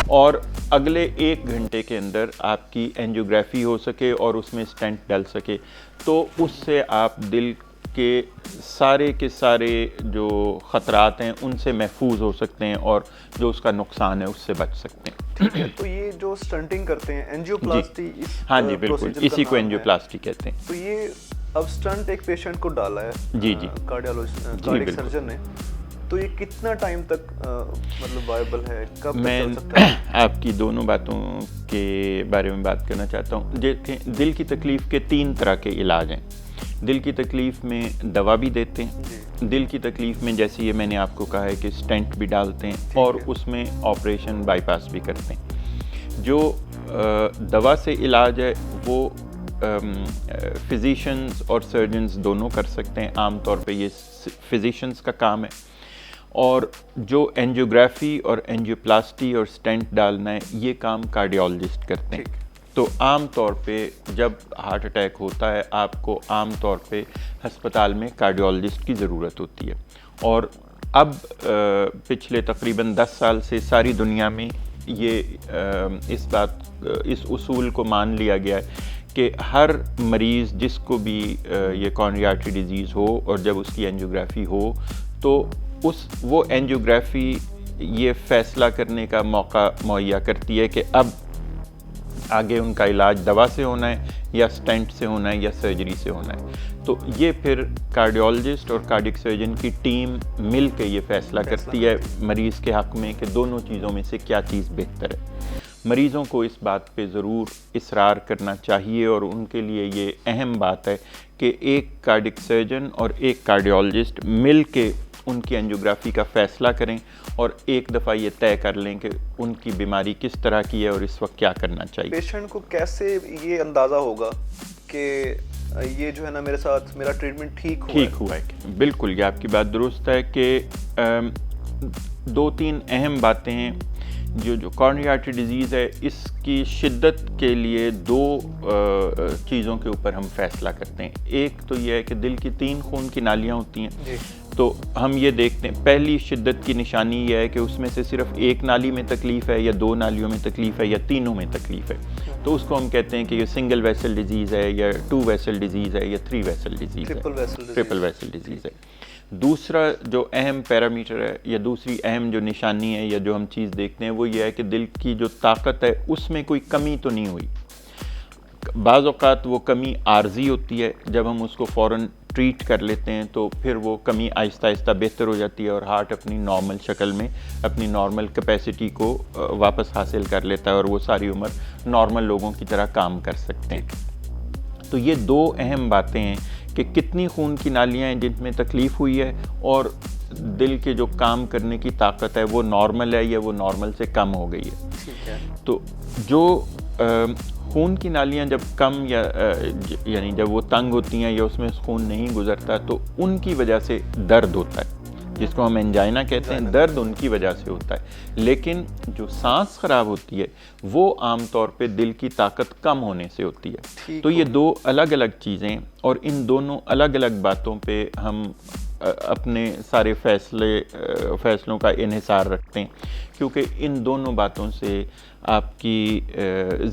اور اگلے 1 گھنٹے کے اندر آپ کی اینجیوگرافی ہو سکے اور اس میں سٹنٹ ڈل سکے تو اس سے آپ دل کے سارے جو خطرات ہیں ان سے محفوظ ہو سکتے ہیں اور جو اس کا نقصان ہے اس سے بچ سکتے ہیں. ٹھیک ہے, تو یہ جو سٹنٹنگ کرتے ہیں اینجیوپلاسٹی, ہاں جی بالکل اسی کو اینجیوپلاسٹی کہتے ہیں. تو یہ اب سٹنٹ ایک پیشنٹ کو ڈالا ہے جی کارڈیک سرجن نے, تو یہ کتنا ٹائم تک مطلب وائبل ہے, کب میں تک چل سکتا ہے؟ آپ کی دونوں باتوں کے بارے میں بات کرنا چاہتا ہوں. دیکھیں, دل کی تکلیف کے 3 طرح کے علاج ہیں. دل کی تکلیف میں دوا بھی دیتے ہیں, دل کی تکلیف میں جیسے یہ میں نے آپ کو کہا ہے کہ سٹنٹ بھی ڈالتے ہیں اور اس میں آپریشن بائی پاس بھی کرتے ہیں. جو دوا سے علاج ہے وہ فزیشنز اور سرجنز دونوں کر سکتے ہیں, عام طور پہ یہ فزیشنز کا کام ہے. اور جو اینجیوگرافی اور اینجیوپلاسٹی اور سٹنٹ ڈالنا ہے یہ کام کارڈیولوجسٹ کرتے ہیں. تو عام طور پہ جب ہارٹ اٹیک ہوتا ہے آپ کو عام طور پہ ہسپتال میں کارڈیولوجسٹ کی ضرورت ہوتی ہے, اور اب پچھلے تقریباً 10 سال سے ساری دنیا میں یہ اس اصول کو مان لیا گیا ہے کہ ہر مریض جس کو بھی یہ کورونری آرٹری ڈیزیز ہو اور جب اس کی اینجیوگرافی ہو تو وہ اینجیوگرافی یہ فیصلہ کرنے کا موقع مہیا کرتی ہے کہ اب آگے ان کا علاج دوا سے ہونا ہے یا سٹنٹ سے ہونا ہے یا سرجری سے ہونا ہے. تو یہ پھر کارڈیولوجسٹ اور کارڈک سرجن کی ٹیم مل کے یہ فیصلہ کرتی ہے مریض کے حق میں کہ دونوں چیزوں میں سے کیا چیز بہتر ہے. مریضوں کو اس بات پہ ضرور اصرار کرنا چاہیے اور ان کے لیے یہ اہم بات ہے کہ ایک کارڈک سرجن اور ایک کارڈیولوجسٹ مل کے ان کی اینجیوگرافی کا فیصلہ کریں اور ایک دفعہ یہ طے کر لیں کہ ان کی بیماری کس طرح کی ہے اور اس وقت کیا کرنا چاہیے. پیشنٹ کو کیسے یہ اندازہ ہوگا کہ یہ جو ہے نا میرے ساتھ میرا ٹریٹمنٹ ٹھیک ہوا ہے. بالکل یہ آپ کی بات درست ہے کہ 2-3 اہم باتیں ہیں. جو کورونری آرٹری ڈیزیز ہے اس کی شدت کے لیے 2 چیزوں کے اوپر ہم فیصلہ کرتے ہیں. ایک تو یہ ہے کہ دل کی 3 خون کی نالیاں ہوتی ہیں. تو ہم یہ دیکھتے ہیں پہلی شدت کی نشانی یہ ہے کہ اس میں سے صرف 1 نالی میں تکلیف ہے یا 2 نالیوں میں تکلیف ہے یا تینوں میں تکلیف ہے. تو اس کو ہم کہتے ہیں کہ یہ سنگل ویسل ڈیزیز ہے یا 2 ویسل ڈیزیز ہے یا 3 ویسل ڈیزیز ہے, ٹرپل ویسل ڈیزیز ہے. دوسرا جو اہم پیرامیٹر ہے یا دوسری اہم جو نشانی ہے یا جو ہم چیز دیکھتے ہیں وہ یہ ہے کہ دل کی جو طاقت ہے اس میں کوئی کمی تو نہیں ہوئی. بعض اوقات وہ کمی عارضی ہوتی ہے, جب ہم اس کو فوراً ٹریٹ کر لیتے ہیں تو پھر وہ کمی آہستہ آہستہ بہتر ہو جاتی ہے اور ہارٹ اپنی نارمل شکل میں اپنی نارمل کیپیسٹی کو واپس حاصل کر لیتا ہے اور وہ ساری عمر نارمل لوگوں کی طرح کام کر سکتے ہیں. تو یہ 2 اہم باتیں ہیں کہ کتنی خون کی نالیاں ہیں جن میں تکلیف ہوئی ہے اور دل کے جو کام کرنے کی طاقت ہے وہ نارمل ہے یا وہ نارمل سے کم ہو گئی ہے. تو جو خون کی نالیاں جب کم یا یعنی جب وہ تنگ ہوتی ہیں یا اس میں خون نہیں گزرتا تو ان کی وجہ سے درد ہوتا ہے جس کو ہم انجائنا کہتے ہیں. درد ان کی وجہ سے ہوتا ہے. لیکن جو سانس خراب ہوتی ہے وہ عام طور پہ دل کی طاقت کم ہونے سے ہوتی ہے. تو یہ 2 الگ الگ چیزیں اور ان دونوں الگ الگ باتوں پہ ہم اپنے سارے فیصلوں کا انحصار رکھتے ہیں کیونکہ ان دونوں باتوں سے آپ کی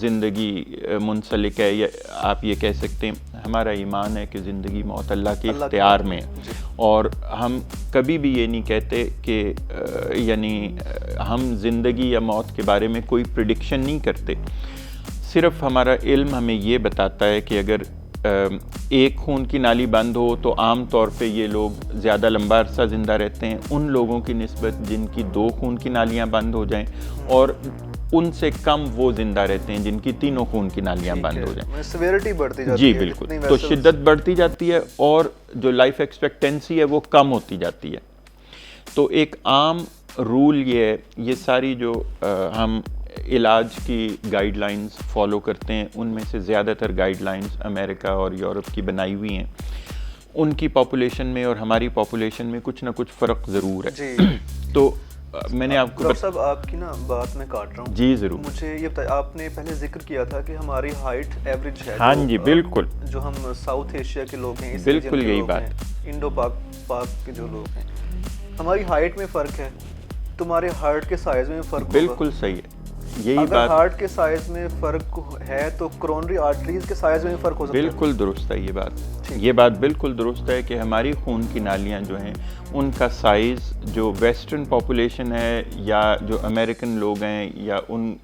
زندگی منسلک ہے. یا آپ یہ کہہ سکتے ہیں ہمارا ایمان ہے کہ زندگی موت اللہ کے اختیار میں ہے اور ہم کبھی بھی یہ نہیں کہتے کہ یعنی ہم زندگی یا موت کے بارے میں کوئی پریڈکشن نہیں کرتے. صرف ہمارا علم ہمیں یہ بتاتا ہے کہ اگر 1 خون کی نالی بند ہو تو عام طور پہ یہ لوگ زیادہ لمبا عرصہ زندہ رہتے ہیں ان لوگوں کی نسبت جن کی 2 خون کی نالیاں بند ہو جائیں, اور ان سے کم وہ زندہ رہتے ہیں جن کی 3 خون کی نالیاں بند ہو جائیں. سیویرٹی بڑھتی جاتی جی ہے. بالکل. تو شدت بڑھتی جاتی ہے اور جو لائف ایکسپیکٹنسی ہے وہ کم ہوتی جاتی ہے. تو ایک عام رول یہ ہے, یہ ساری جو ہم علاج کی گائیڈ لائنز فالو کرتے ہیں ان میں سے زیادہ تر گائیڈ لائنز امریکہ اور یورپ کی بنائی ہوئی ہیں. ان کی پاپولیشن میں اور ہماری پاپولیشن میں کچھ نہ کچھ فرق ضرور ہے. تو میں نے آپ کو ڈاکٹر صاحب آپ کی نا بات میں کاٹ رہا ہوں. جی ضرور. مجھے یہ بتائیں, آپ نے پہلے ذکر کیا تھا کہ ہماری ہائٹ ایوریج ہے. ہاں جی بالکل. جو ہم ساؤتھ ایشیا کے لوگ ہیں, بالکل یہی بات, انڈو پاک کے جو لوگ ہیں, ہماری ہائٹ میں فرق ہے. تمہارے ہارٹ کے سائز میں فرق ہوگا. بالکل صحیح ہے. یہی اگر بات ہارٹ کے سائز میں فرق ہے تو کرونری آرٹریز کے سائز میں فرق ہو سکتا ہے. بالکل درست ہے یہ بات بالکل درست ہے کہ ہماری خون کی نالیاں جو ہیں ان کا سائز جو ویسٹرن پاپولیشن ہے یا جو امریکن لوگ ہیں یا ان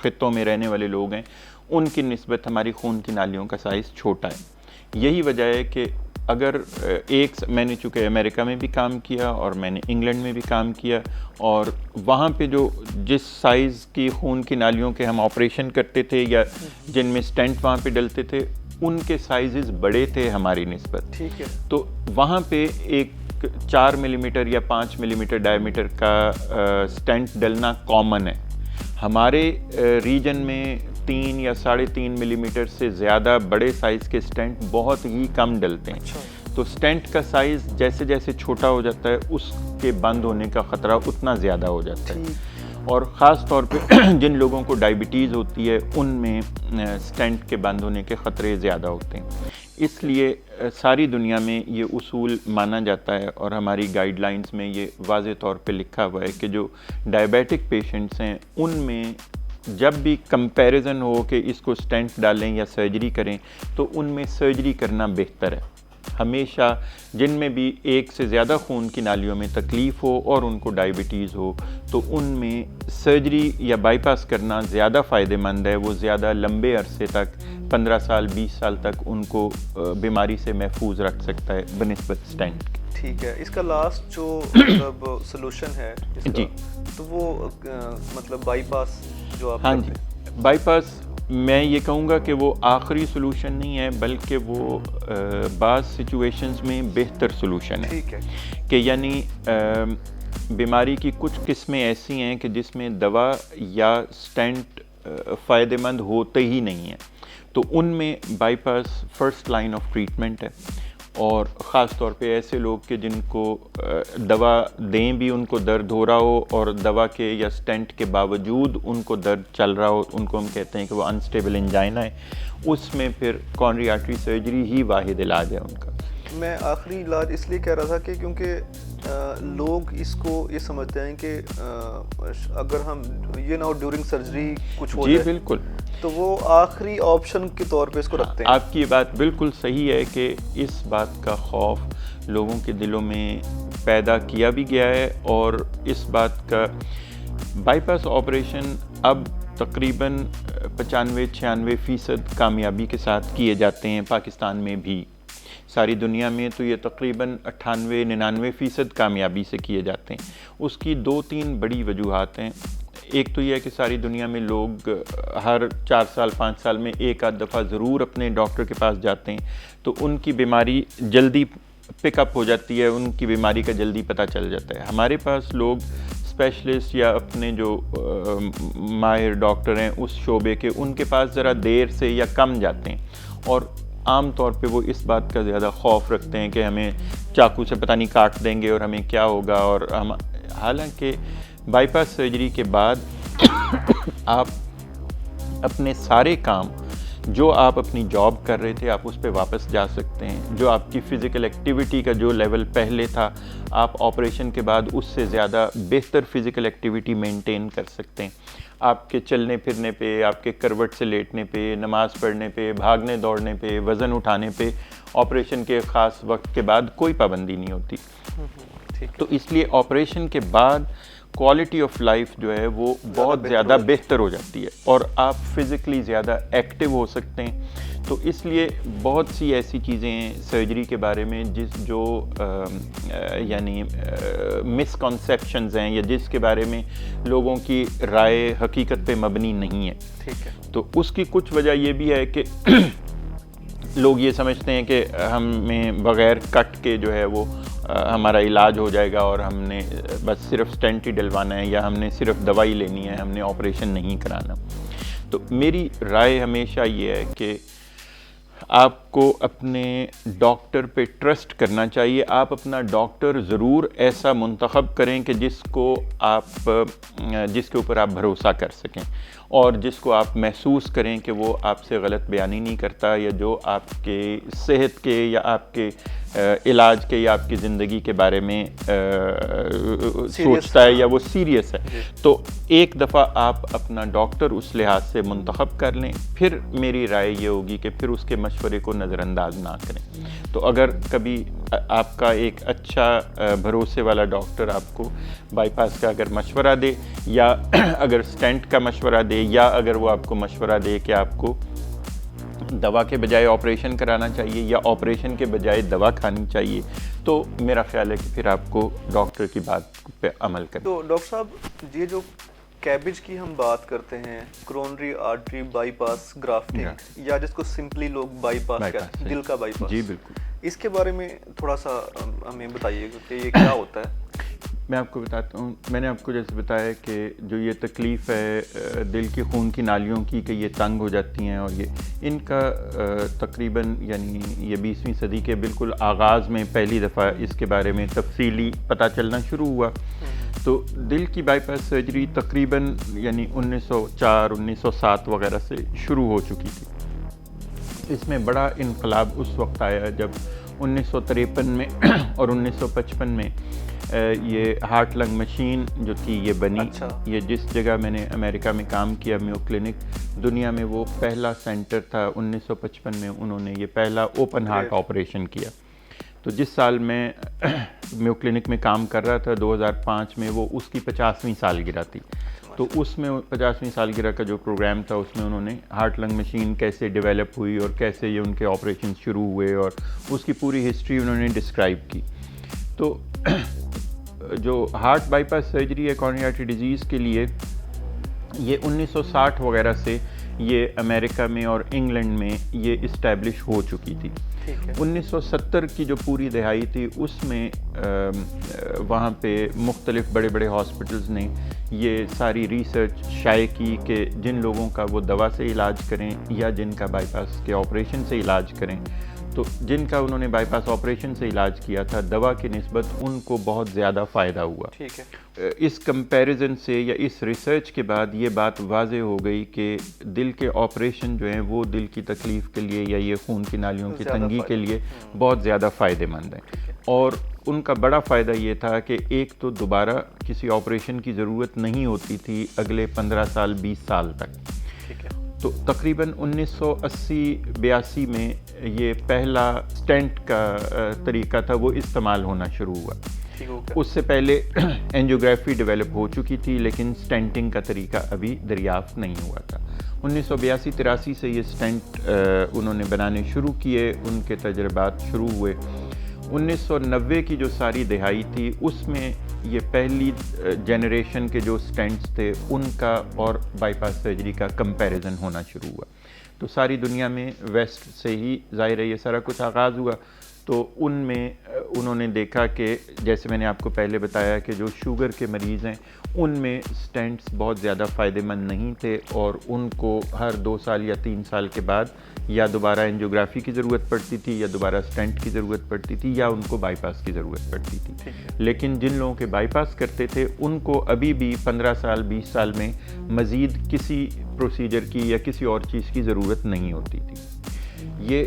خطوں میں رہنے والے لوگ ہیں ان کی نسبت ہماری خون کی نالیوں کا سائز چھوٹا ہے. یہی وجہ ہے کہ اگر میں نے چونکہ امریکہ میں بھی کام کیا اور میں نے انگلینڈ میں بھی کام کیا, اور وہاں پہ جو جس سائز کی خون کی نالیوں کے ہم آپریشن کرتے تھے یا جن میں سٹینٹ وہاں پہ ڈلتے تھے ان کے سائزز بڑے تھے ہماری نسبت. ٹھیک ہے. تو وہاں پہ ایک 4 ملی میٹر یا 5 ملی میٹر ڈائی میٹر کا سٹینٹ ڈلنا کامن ہے. ہمارے ریجن میں 3 یا 3.5 ملی میٹر سے زیادہ بڑے سائز کے سٹینٹ بہت ہی کم ڈلتے ہیں. تو سٹینٹ کا سائز جیسے جیسے چھوٹا ہو جاتا ہے اس کے بند ہونے کا خطرہ اتنا زیادہ ہو جاتا ہے. اور خاص طور پہ جن لوگوں کو ڈائبٹیز ہوتی ہے ان میں سٹینٹ کے بند ہونے کے خطرے زیادہ ہوتے ہیں. اس لیے ساری دنیا میں یہ اصول مانا جاتا ہے اور ہماری گائیڈ لائنز میں یہ واضح طور پہ لکھا ہوا ہے کہ جو ڈائبیٹک پیشنٹس ہیں ان میں جب بھی کمپیریزن ہو کہ اس کو سٹینٹ ڈالیں یا سرجری کریں تو ان میں سرجری کرنا بہتر ہے. ہمیشہ جن میں بھی 1 سے زیادہ خون کی نالیوں میں تکلیف ہو اور ان کو ڈائبٹیز ہو تو ان میں سرجری یا بائی پاس کرنا زیادہ فائدہ مند ہے. وہ زیادہ لمبے عرصے تک 15 سال 20 سال تک ان کو بیماری سے محفوظ رکھ سکتا ہے بنسبت سٹینٹ. ٹھیک ہے. اس کا لاسٹ جو مطلب سلوشن ہے اس کا, جی تو وہ مطلب بائی پاس جو آپ ہاں جی بائی پاس میں یہ کہوں گا کہ وہ آخری سلوشن نہیں ہے بلکہ وہ بعض سچویشنز میں بہتر سلوشن ہے. ٹھیک ہے. کہ یعنی بیماری کی کچھ قسمیں ایسی ہیں کہ جس میں دوا یا سٹینٹ فائدہ مند ہوتے ہی نہیں ہیں. تو ان میں by pass first line of treatment ہے، اور خاص طور پہ ایسے لوگ کہ جن کو دوا دیں بھی ان کو درد ہو رہا ہو، اور دوا کے یا سٹینٹ کے باوجود ان کو درد چل رہا ہو، ان کو ہم کہتے ہیں کہ وہ انسٹیبل انجائنا ہے، اس میں پھر کورونری آرٹری سرجری ہی واحد علاج ہے ان کا۔ میں آخری علاج اس لیے کہہ رہا تھا کہ کیونکہ لوگ اس کو یہ سمجھتے ہیں کہ اگر ہم یہ نہ ہو ڈیورنگ سرجری کچھ ہو جی جائے بالکل، تو وہ آخری آپشن کے طور پہ اس کو رکھتے ہیں۔ آپ کی بات بالکل صحیح ہے کہ اس بات کا خوف لوگوں کے دلوں میں پیدا کیا بھی گیا ہے، اور اس بات کا بائی پاس آپریشن اب تقریباً 95-96% کامیابی کے ساتھ کیے جاتے ہیں پاکستان میں بھی، ساری دنیا میں تو یہ تقریباً 98-99% کامیابی سے کیے جاتے ہیں۔ اس کی 2-3 بڑی وجوہات ہیں۔ ایک تو یہ ہے کہ ساری دنیا میں لوگ ہر 4 سال 5 سال میں ایک آدھ دفعہ ضرور اپنے ڈاکٹر کے پاس جاتے ہیں، تو ان کی بیماری جلدی پک اپ ہو جاتی ہے، ان کی بیماری کا جلدی پتہ چل جاتا ہے۔ ہمارے پاس لوگ اسپیشلسٹ یا اپنے جو ماہر ڈاکٹر ہیں اس شعبے کے، ان کے پاس ذرا دیر سے یا کم جاتے ہیں، اور عام طور پہ وہ اس بات کا زیادہ خوف رکھتے ہیں کہ ہمیں چاقو سے پتہ نہیں کاٹ دیں گے اور ہمیں کیا ہوگا، اور حالانکہ بائی پاس سرجری کے بعد آپ اپنے سارے کام جو آپ اپنی جاب کر رہے تھے آپ اس پہ واپس جا سکتے ہیں، جو آپ کی فزیکل ایکٹیویٹی کا جو لیول پہلے تھا آپ آپریشن کے بعد اس سے زیادہ بہتر فزیکل ایکٹیویٹی مینٹین کر سکتے ہیں۔ آپ کے چلنے پھرنے پہ، آپ کے کروٹ سے لیٹنے پہ، نماز پڑھنے پہ، بھاگنے دوڑنے پہ، وزن اٹھانے پہ آپریشن کے خاص وقت کے بعد کوئی پابندی نہیں ہوتی۔ تو اس لیے آپریشن کے بعد کوالٹی آف لائف جو ہے وہ بہت زیادہ بہتر ہو جاتی ہے، اور آپ فزیکلی زیادہ ایکٹیو ہو سکتے ہیں۔ تو اس لیے بہت سی ایسی چیزیں ہیں سرجری کے بارے میں جو یعنی مسکنسیپشنز ہیں، یا جس کے بارے میں لوگوں کی رائے حقیقت پہ مبنی نہیں ہے۔ ٹھیک ہے۔ تو اس کی کچھ وجہ یہ بھی ہے کہ لوگ یہ سمجھتے ہیں کہ ہمیں بغیر کٹ کے جو ہے وہ ہمارا علاج ہو جائے گا، اور ہم نے بس صرف سٹینٹ ہی ڈلوانا ہے، یا ہم نے صرف دوائی لینی ہے، ہم نے آپریشن نہیں کرانا۔ تو میری رائے ہمیشہ یہ ہے کہ آپ کو اپنے ڈاکٹر پہ ٹرسٹ کرنا چاہیے۔ آپ اپنا ڈاکٹر ضرور ایسا منتخب کریں کہ جس کے اوپر آپ بھروسہ کر سکیں، اور جس کو آپ محسوس کریں کہ وہ آپ سے غلط بیانی نہیں کرتا، یا جو آپ کے صحت کے یا آپ کے علاج کے یا آپ کی زندگی کے بارے میں سوچتا ہے، یا وہ سیریس ہے۔ تو ایک دفعہ آپ اپنا ڈاکٹر اس لحاظ سے منتخب کر لیں، پھر میری رائے یہ ہوگی کہ پھر اس کے مشورے کو نظر انداز نہ کریں۔ تو اگر کبھی آپ کا ایک اچھا بھروسے والا ڈاکٹر آپ کو بائی پاس کا اگر مشورہ دے، یا اگر سٹینٹ کا مشورہ دے، یا اگر وہ آپ کو مشورہ دے کہ آپ کو دوا کے بجائے آپریشن کرانا چاہیے یا آپریشن کے بجائے دوا کھانی چاہیے، تو میرا خیال ہے کہ پھر آپ کو ڈاکٹر کی بات پہ عمل کریں۔ تو ڈاکٹر صاحب یہ جو کیبج کی ہم بات کرتے ہیں، coronary artery by pass grafting, یا جس کو سمپلی لوگ بائی پاس کہتے ہیں، دل کا بائی پاس، جی بالکل، اس کے بارے میں تھوڑا سا ہمیں بتائیے کہ یہ کیا ہوتا ہے۔ میں آپ کو بتاتا ہوں، میں نے آپ کو جیسے بتایا کہ جو یہ تکلیف ہے دل کی خون کی نالیوں کی کہ یہ تنگ ہو جاتی ہیں، اور یہ ان کا تقریباً یعنی یہ 20ویں صدی کے بالکل آغاز میں پہلی دفعہ اس کے بارے میں تفصیلی پتہ چلنا شروع ہوا۔ تو دل کی بائی پاس سرجری تقریباً یعنی 1904 1907 وغیرہ سے شروع ہو چکی تھی۔ اس میں بڑا انقلاب اس وقت آیا جب 1953 میں اور 1955 میں یہ ہارٹ لنگ مشین جو تھی یہ بنی۔ یہ جس جگہ میں نے امریکہ میں کام کیا، میو کلینک، دنیا میں وہ پہلا سینٹر تھا۔ 1955 میں انہوں نے یہ پہلا اوپن ہارٹ آپریشن کیا۔ تو جس سال میں میو کلینک میں کام کر رہا تھا 2005 میں، وہ اس کی 50ویں سالگرہ تھی۔ تو اس میں 50ویں سالگرہ کا جو پروگرام تھا اس میں انہوں نے ہارٹ لنگ مشین کیسے ڈیولپ ہوئی اور کیسے یہ ان کے آپریشن شروع ہوئے اور اس کی پوری ہسٹری انہوں نے ڈسکرائب کی۔ تو جو ہارٹ بائی پاس سرجری ہے کورونری آرٹری ڈیزیز کے لیے، یہ 1960 وغیرہ سے یہ امریکہ میں اور انگلینڈ میں یہ اسٹیبلش ہو چکی تھی۔ 1970 کی جو پوری دہائی تھی اس میں وہاں پہ مختلف بڑے بڑے ہاسپٹلز نے یہ ساری ریسرچ شائع کی کہ جن لوگوں کا وہ دوا سے علاج کریں یا جن کا بائی پاس کے آپریشن سے علاج کریں، تو جن کا انہوں نے بائی پاس آپریشن سے علاج کیا تھا دوا کی نسبت ان کو بہت زیادہ فائدہ ہوا۔ ٹھیک ہے۔ اس کمپیریزن سے یا اس ریسرچ کے بعد یہ بات واضح ہو گئی کہ دل کے آپریشن جو ہیں وہ دل کی تکلیف کے لیے یا یہ خون کی نالیوں کی تنگی کے لیے بہت زیادہ فائدہ مند ہیں، اور ان کا بڑا فائدہ یہ تھا کہ ایک تو دوبارہ کسی آپریشن کی ضرورت نہیں ہوتی تھی اگلے 15 سال 20 سال تک۔ تو تقریباً 1980-82 میں یہ پہلا سٹینٹ کا طریقہ تھا وہ استعمال ہونا شروع ہوا۔ اس سے پہلے اینجیوگرافی ڈیولپ ہو چکی تھی لیکن سٹینٹنگ کا طریقہ ابھی دریافت نہیں ہوا تھا۔ 1982-83 سے یہ سٹینٹ انہوں نے بنانے شروع کیے، ان کے تجربات شروع ہوئے۔ 1990 کی جو ساری دہائی تھی اس میں یہ پہلی جنریشن کے جو سٹینٹس تھے ان کا اور بائی پاس سرجری کا کمپیریزن ہونا شروع ہوا۔ تو ساری دنیا میں ویسٹ سے ہی ظاہر ہے یہ سارا کچھ آغاز ہوا، تو ان میں انہوں نے دیکھا کہ جیسے میں نے آپ کو پہلے بتایا کہ جو شوگر کے مریض ہیں ان میں سٹینٹس بہت زیادہ فائدہ مند نہیں تھے، اور ان کو ہر 2 سال یا 3 سال کے بعد یا دوبارہ اینجیوگرافی کی ضرورت پڑتی تھی یا دوبارہ سٹینٹ کی ضرورت پڑتی تھی یا ان کو بائی پاس کی ضرورت پڑتی تھی۔ لیکن جن لوگوں کے بائی پاس کرتے تھے ان کو ابھی بھی 15 سال 20 سال میں مزید کسی پروسیجر کی یا کسی اور چیز کی ضرورت نہیں ہوتی تھی۔ یہ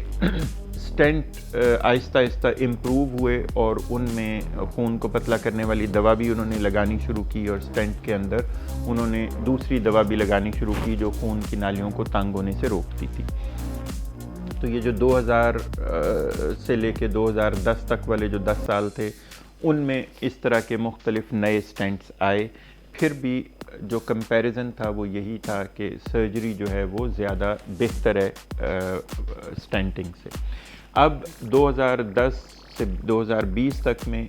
سٹینٹ آہستہ آہستہ امپروو ہوئے اور ان میں خون کو پتلا کرنے والی دوا بھی انہوں نے لگانی شروع کی، اور سٹینٹ کے اندر انہوں نے دوسری دوا بھی لگانی شروع کی جو خون کی نالیوں کو تنگ ہونے سے روکتی تھی۔ تو یہ جو 2000 سے لے کے 2010 تک والے جو 10 سال تھے ان میں اس طرح کے مختلف نئے سٹینٹس آئے۔ پھر بھی جو کمپیریزن تھا وہ یہی تھا کہ سرجری جو ہے وہ زیادہ بہتر ہے سٹینٹنگ سے۔ اب 2010 سے 2020 تک میں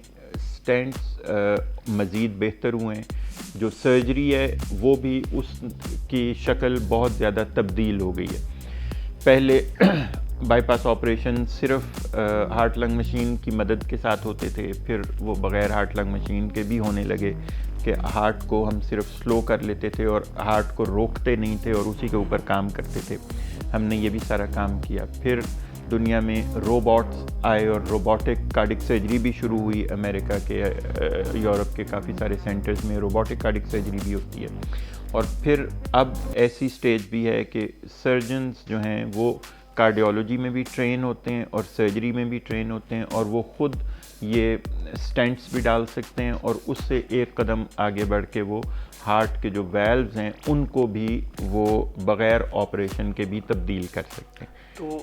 سٹینٹس مزید بہتر ہوئے ہیں، جو سرجری ہے وہ بھی اس کی شکل بہت زیادہ تبدیل ہو گئی ہے۔ پہلے بائی پاس آپریشن صرف ہارٹ لنگ مشین کی مدد کے ساتھ ہوتے تھے، پھر وہ بغیر ہارٹ لنگ مشین کے بھی ہونے لگے کہ ہارٹ کو ہم صرف سلو کر لیتے تھے اور ہارٹ کو روکتے نہیں تھے اور اسی کے اوپر کام کرتے تھے۔ ہم نے یہ بھی سارا کام کیا۔ پھر دنیا میں روبوٹس آئے اور روبوٹک کارڈک سرجری بھی شروع ہوئی۔ امریکہ کے یورپ کے کافی سارے سینٹرز میں روبوٹک کارڈک سرجری بھی ہوتی ہے۔ اور پھر اب ایسی سٹیج بھی ہے کہ سرجنز جو ہیں وہ کارڈیولوجی میں بھی ٹرین ہوتے ہیں اور سرجری میں بھی ٹرین ہوتے ہیں، اور وہ خود یہ سٹینٹس بھی ڈال سکتے ہیں، اور اس سے ایک قدم آگے بڑھ کے وہ ہارٹ کے جو ویلوز ہیں ان کو بھی وہ بغیر آپریشن کے بھی تبدیل کر سکتے ہیں۔ تو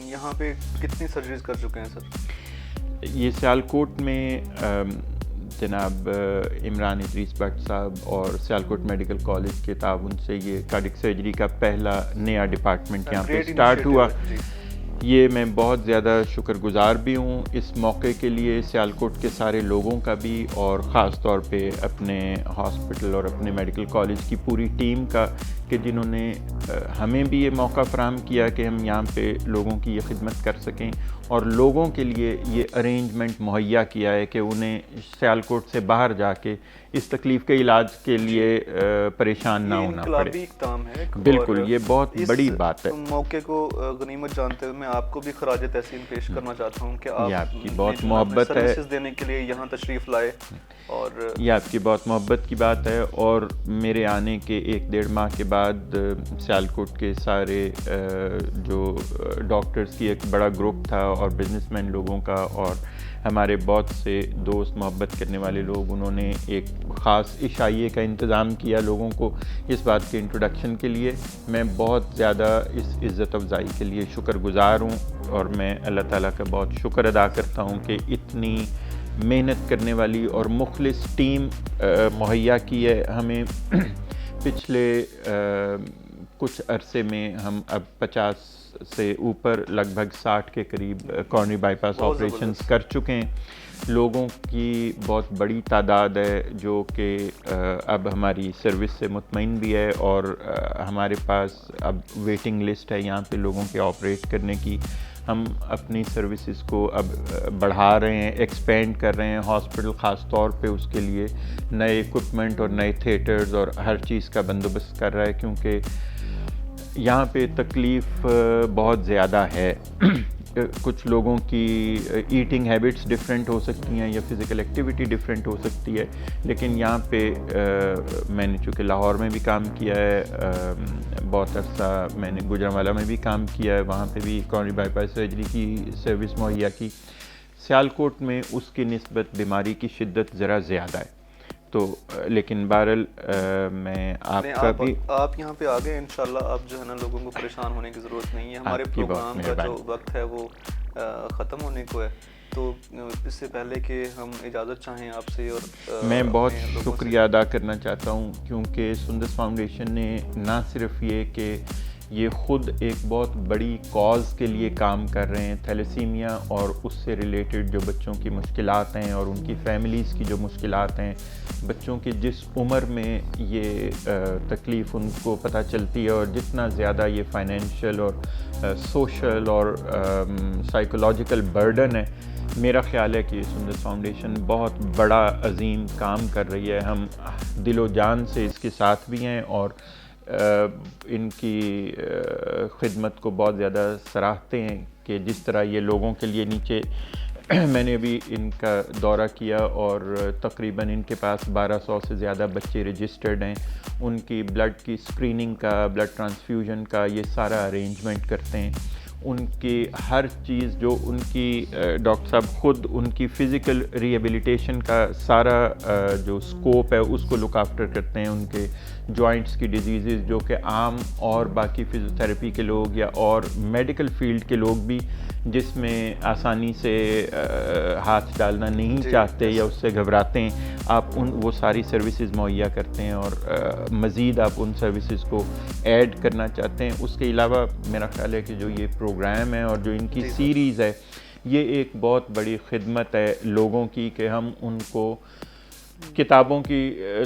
یہاں پہ کتنی سرجریز کر چکے ہیں سر؟ یہ سیالکوٹ میں جناب عمران ادریس بٹ صاحب اور سیالکوٹ میڈیکل کالج کے تعاون سے یہ کارڈک سرجری کا پہلا نیا ڈپارٹمنٹ یہاں پہ سٹارٹ ہوا۔ یہ میں بہت زیادہ شکر گزار بھی ہوں اس موقع کے لیے، سیالکوٹ کے سارے لوگوں کا بھی، اور خاص طور پہ اپنے ہاسپٹل اور اپنے میڈیکل کالج کی پوری ٹیم کا کہ جنہوں نے ہمیں بھی یہ موقع فراہم کیا کہ ہم یہاں پہ لوگوں کی یہ خدمت کر سکیں، اور لوگوں کے لیے یہ ارینجمنٹ مہیا کیا ہے کہ انہیں سیالکوٹ سے باہر جا کے اس تکلیف کے علاج کے لیے پریشان نہ ہونا پڑے۔ انقلابی اقدام ہے بالکل، یہ بہت بڑی بات ہے۔ موقع کو غنیمت جانتے ہوئے میں آپ کو بھی خراج تحسین پیش کرنا چاہتا ہوں کہ آپ کی بہت محبت ہے سروسز دینے کے لیے یہاں تشریف لائے، اور یہ آپ کی بہت محبت کی بات ہے۔ اور میرے آنے کے 1-1.5 ماہ کے بعد سیالکوٹ کے سارے جو ڈاکٹرز کی ایک بڑا گروپ تھا اور بزنس مین لوگوں کا اور ہمارے بہت سے دوست محبت کرنے والے لوگ، انہوں نے ایک خاص عشائیے کا انتظام کیا لوگوں کو اس بات کے انٹروڈکشن کے لیے۔ میں بہت زیادہ اس عزت افزائی کے لیے شکر گزار ہوں، اور میں اللہ تعالیٰ کا بہت شکر ادا کرتا ہوں کہ اتنی محنت کرنے والی اور مخلص ٹیم مہیا کی ہے ہمیں۔ پچھلے کچھ عرصے میں ہم اب 50 سے اوپر لگ بھگ 60 کے قریب کارنری بائی پاس آپریشنز کر چکے ہیں۔ لوگوں کی بہت بڑی تعداد ہے جو کہ اب ہماری سروس سے مطمئن بھی ہے، اور ہمارے پاس اب ویٹنگ لسٹ ہے یہاں پہ لوگوں کے آپریٹ کرنے کی. ہم اپنی سروسز کو اب بڑھا رہے ہیں، ایکسپینڈ کر رہے ہیں. ہاسپٹل خاص طور پہ اس کے لیے نئے ایکوپمنٹ اور نئے تھیٹرز اور ہر چیز کا بندوبست کر رہا ہے، کیونکہ یہاں پہ تکلیف بہت زیادہ ہے. کچھ لوگوں کی ایٹنگ ہیبٹس ڈفرینٹ ہو سکتی ہیں یا فزیکل ایکٹیویٹی ڈفرینٹ ہو سکتی ہے، لیکن یہاں پہ میں نے چونکہ لاہور میں بھی کام کیا ہے، بہت عرصہ میں نے گوجرانوالہ میں بھی کام کیا ہے، وہاں پہ بھی کورونری بائی پاس سرجری کی سروس مہیا کی. سیالکوٹ میں اس کی نسبت بیماری کی شدت ذرا زیادہ ہے. تو لیکن بہرحال میں آپ یہاں پہ آ گئے، انشاءاللہ آپ جو ہے نا لوگوں کو پریشان ہونے کی ضرورت نہیں ہے. ہمارے پروگرام کا جو وقت ہے وہ ختم ہونے کو ہے، تو اس سے پہلے کہ ہم اجازت چاہیں آپ سے، اور میں بہت شکریہ ادا کرنا چاہتا ہوں، کیونکہ سندس فاؤنڈیشن نے نہ صرف یہ کہ یہ خود ایک بہت بڑی کاز کے لیے کام کر رہے ہیں، تھیلیسیمیا اور اس سے ریلیٹڈ جو بچوں کی مشکلات ہیں اور ان کی فیملیز کی جو مشکلات ہیں، بچوں کی جس عمر میں یہ تکلیف ان کو پتہ چلتی ہے، اور جتنا زیادہ یہ فائنینشیل اور سوشل اور سائیکولوجیکل برڈن ہے، میرا خیال ہے کہ یہ سندس فاؤنڈیشن بہت بڑا عظیم کام کر رہی ہے. ہم دل و جان سے اس کے ساتھ بھی ہیں، اور ان کی خدمت کو بہت زیادہ سراہتے ہیں کہ جس طرح یہ لوگوں کے لیے نیچے میں نے ابھی ان کا دورہ کیا، اور تقریباً ان کے پاس 1200 سے زیادہ بچے رجسٹرڈ ہیں. ان کی بلڈ کی اسکریننگ کا، بلڈ ٹرانسفیوژن کا یہ سارا ارینجمنٹ کرتے ہیں. ان کی ہر چیز جو ان کی ڈاکٹر صاحب خود ان کی فزیکل ریہیبلیٹیشن کا سارا جو اسکوپ ہے اس کو لک آفٹر کرتے ہیں. ان کے جوائنٹس کی ڈیزیزز جو کہ عام اور باقی فزیوتھیراپی کے لوگ یا اور میڈیکل فیلڈ کے لوگ بھی جس میں آسانی سے ہاتھ ڈالنا نہیں چاہتے یا اس سے گھبراتے ہیں، آپ وہ ساری سروسز مہیا کرتے ہیں، اور مزید آپ ان سروسز کو ایڈ کرنا چاہتے ہیں. اس کے علاوہ میرا خیال ہے کہ جو یہ پروگرام ہے اور جو ان کی سیریز ہے، یہ ایک بہت بڑی خدمت ہے لوگوں کی، کہ ہم ان کو کتابوں کی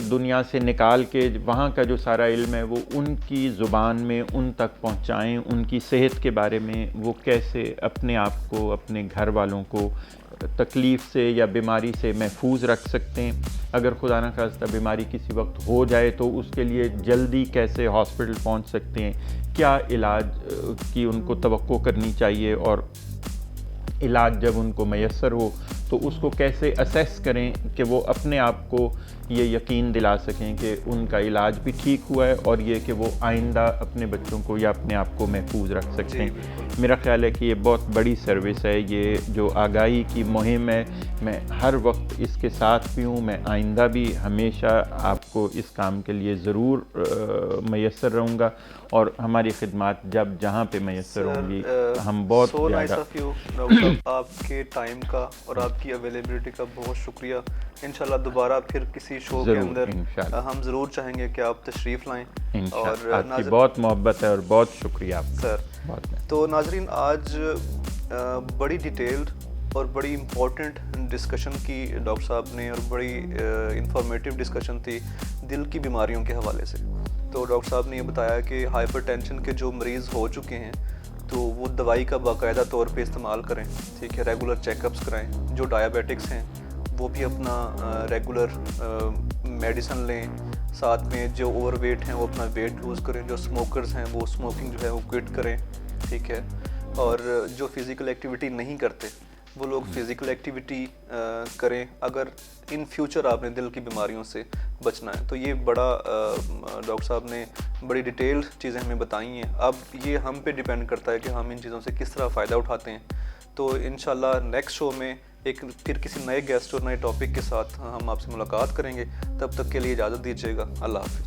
دنیا سے نکال کے وہاں کا جو سارا علم ہے وہ ان کی زبان میں ان تک پہنچائیں. ان کی صحت کے بارے میں وہ کیسے اپنے آپ کو، اپنے گھر والوں کو تکلیف سے یا بیماری سے محفوظ رکھ سکتے ہیں. اگر خدا نہ خواستہ بیماری کسی وقت ہو جائے تو اس کے لیے جلدی کیسے ہاسپٹل پہنچ سکتے ہیں، کیا علاج کی ان کو توقع کرنی چاہیے، اور علاج جب ان کو میسر ہو تو اس کو کیسے اسیس کریں کہ وہ اپنے آپ کو یہ یقین دلا سکیں کہ ان کا علاج بھی ٹھیک ہوا ہے، اور یہ کہ وہ آئندہ اپنے بچوں کو یا اپنے آپ کو محفوظ رکھ سکتے ہیں. میرا خیال ہے کہ یہ بہت بڑی سروس ہے. یہ جو آگاہی کی مہم ہے، میں ہر وقت اس کے ساتھ بھی ہوں. میں آئندہ بھی ہمیشہ آپ کو اس کام کے لیے ضرور میسر رہوں گا، اور ہماری خدمات جب جہاں پہ میسر ہوں گی ہم بہت زیادہ. ڈاکٹر صاحب آپ کے ٹائم کا اور آپ کی اویلیبلٹی کا بہت شکریہ. انشاءاللہ دوبارہ پھر کسی شو کے اندر ہم ضرور چاہیں گے کہ آپ تشریف لائیں. اور آپ کی بہت محبت ہے اور بہت شکریہ آپ سر. تو ناظرین، آج بڑی ڈیٹیلڈ اور بڑی امپورٹنٹ ڈسکشن کی ڈاکٹر صاحب نے، اور بڑی انفارمیٹیو ڈسکشن تھی دل کی بیماریوں کے حوالے سے. تو ڈاکٹر صاحب نے یہ بتایا کہ ہائپر ٹینشن کے جو مریض ہو چکے ہیں تو وہ دوائی کا باقاعدہ طور پہ استعمال کریں، ٹھیک ہے، ریگولر چیک اپس کرائیں. جو ڈائبیٹکس ہیں وہ بھی اپنا ریگولر میڈیسن لیں. ساتھ میں جو اوور ویٹ ہیں وہ اپنا ویٹ لوز کریں. جو اسموکرز ہیں وہ اسموکنگ جو ہے وہ کوئٹ کریں، ٹھیک ہے. اور جو فزیکل ایکٹیویٹی نہیں کرتے وہ لوگ فزیکل ایکٹیویٹی کریں اگر ان فیوچر آپ نے دل کی بیماریوں سے بچنا ہے. تو یہ بڑا ڈاکٹر صاحب نے بڑی ڈیٹیلڈ چیزیں ہمیں بتائی ہیں. اب یہ ہم پہ ڈیپینڈ کرتا ہے کہ ہم ان چیزوں سے کس طرح فائدہ اٹھاتے ہیں. تو انشاءاللہ نیکسٹ شو میں پھر کسی نئے گیسٹ اور نئے ٹاپک کے ساتھ ہم آپ سے ملاقات کریں گے. تب تک کے لیے اجازت دیجیے گا. اللہ حافظ.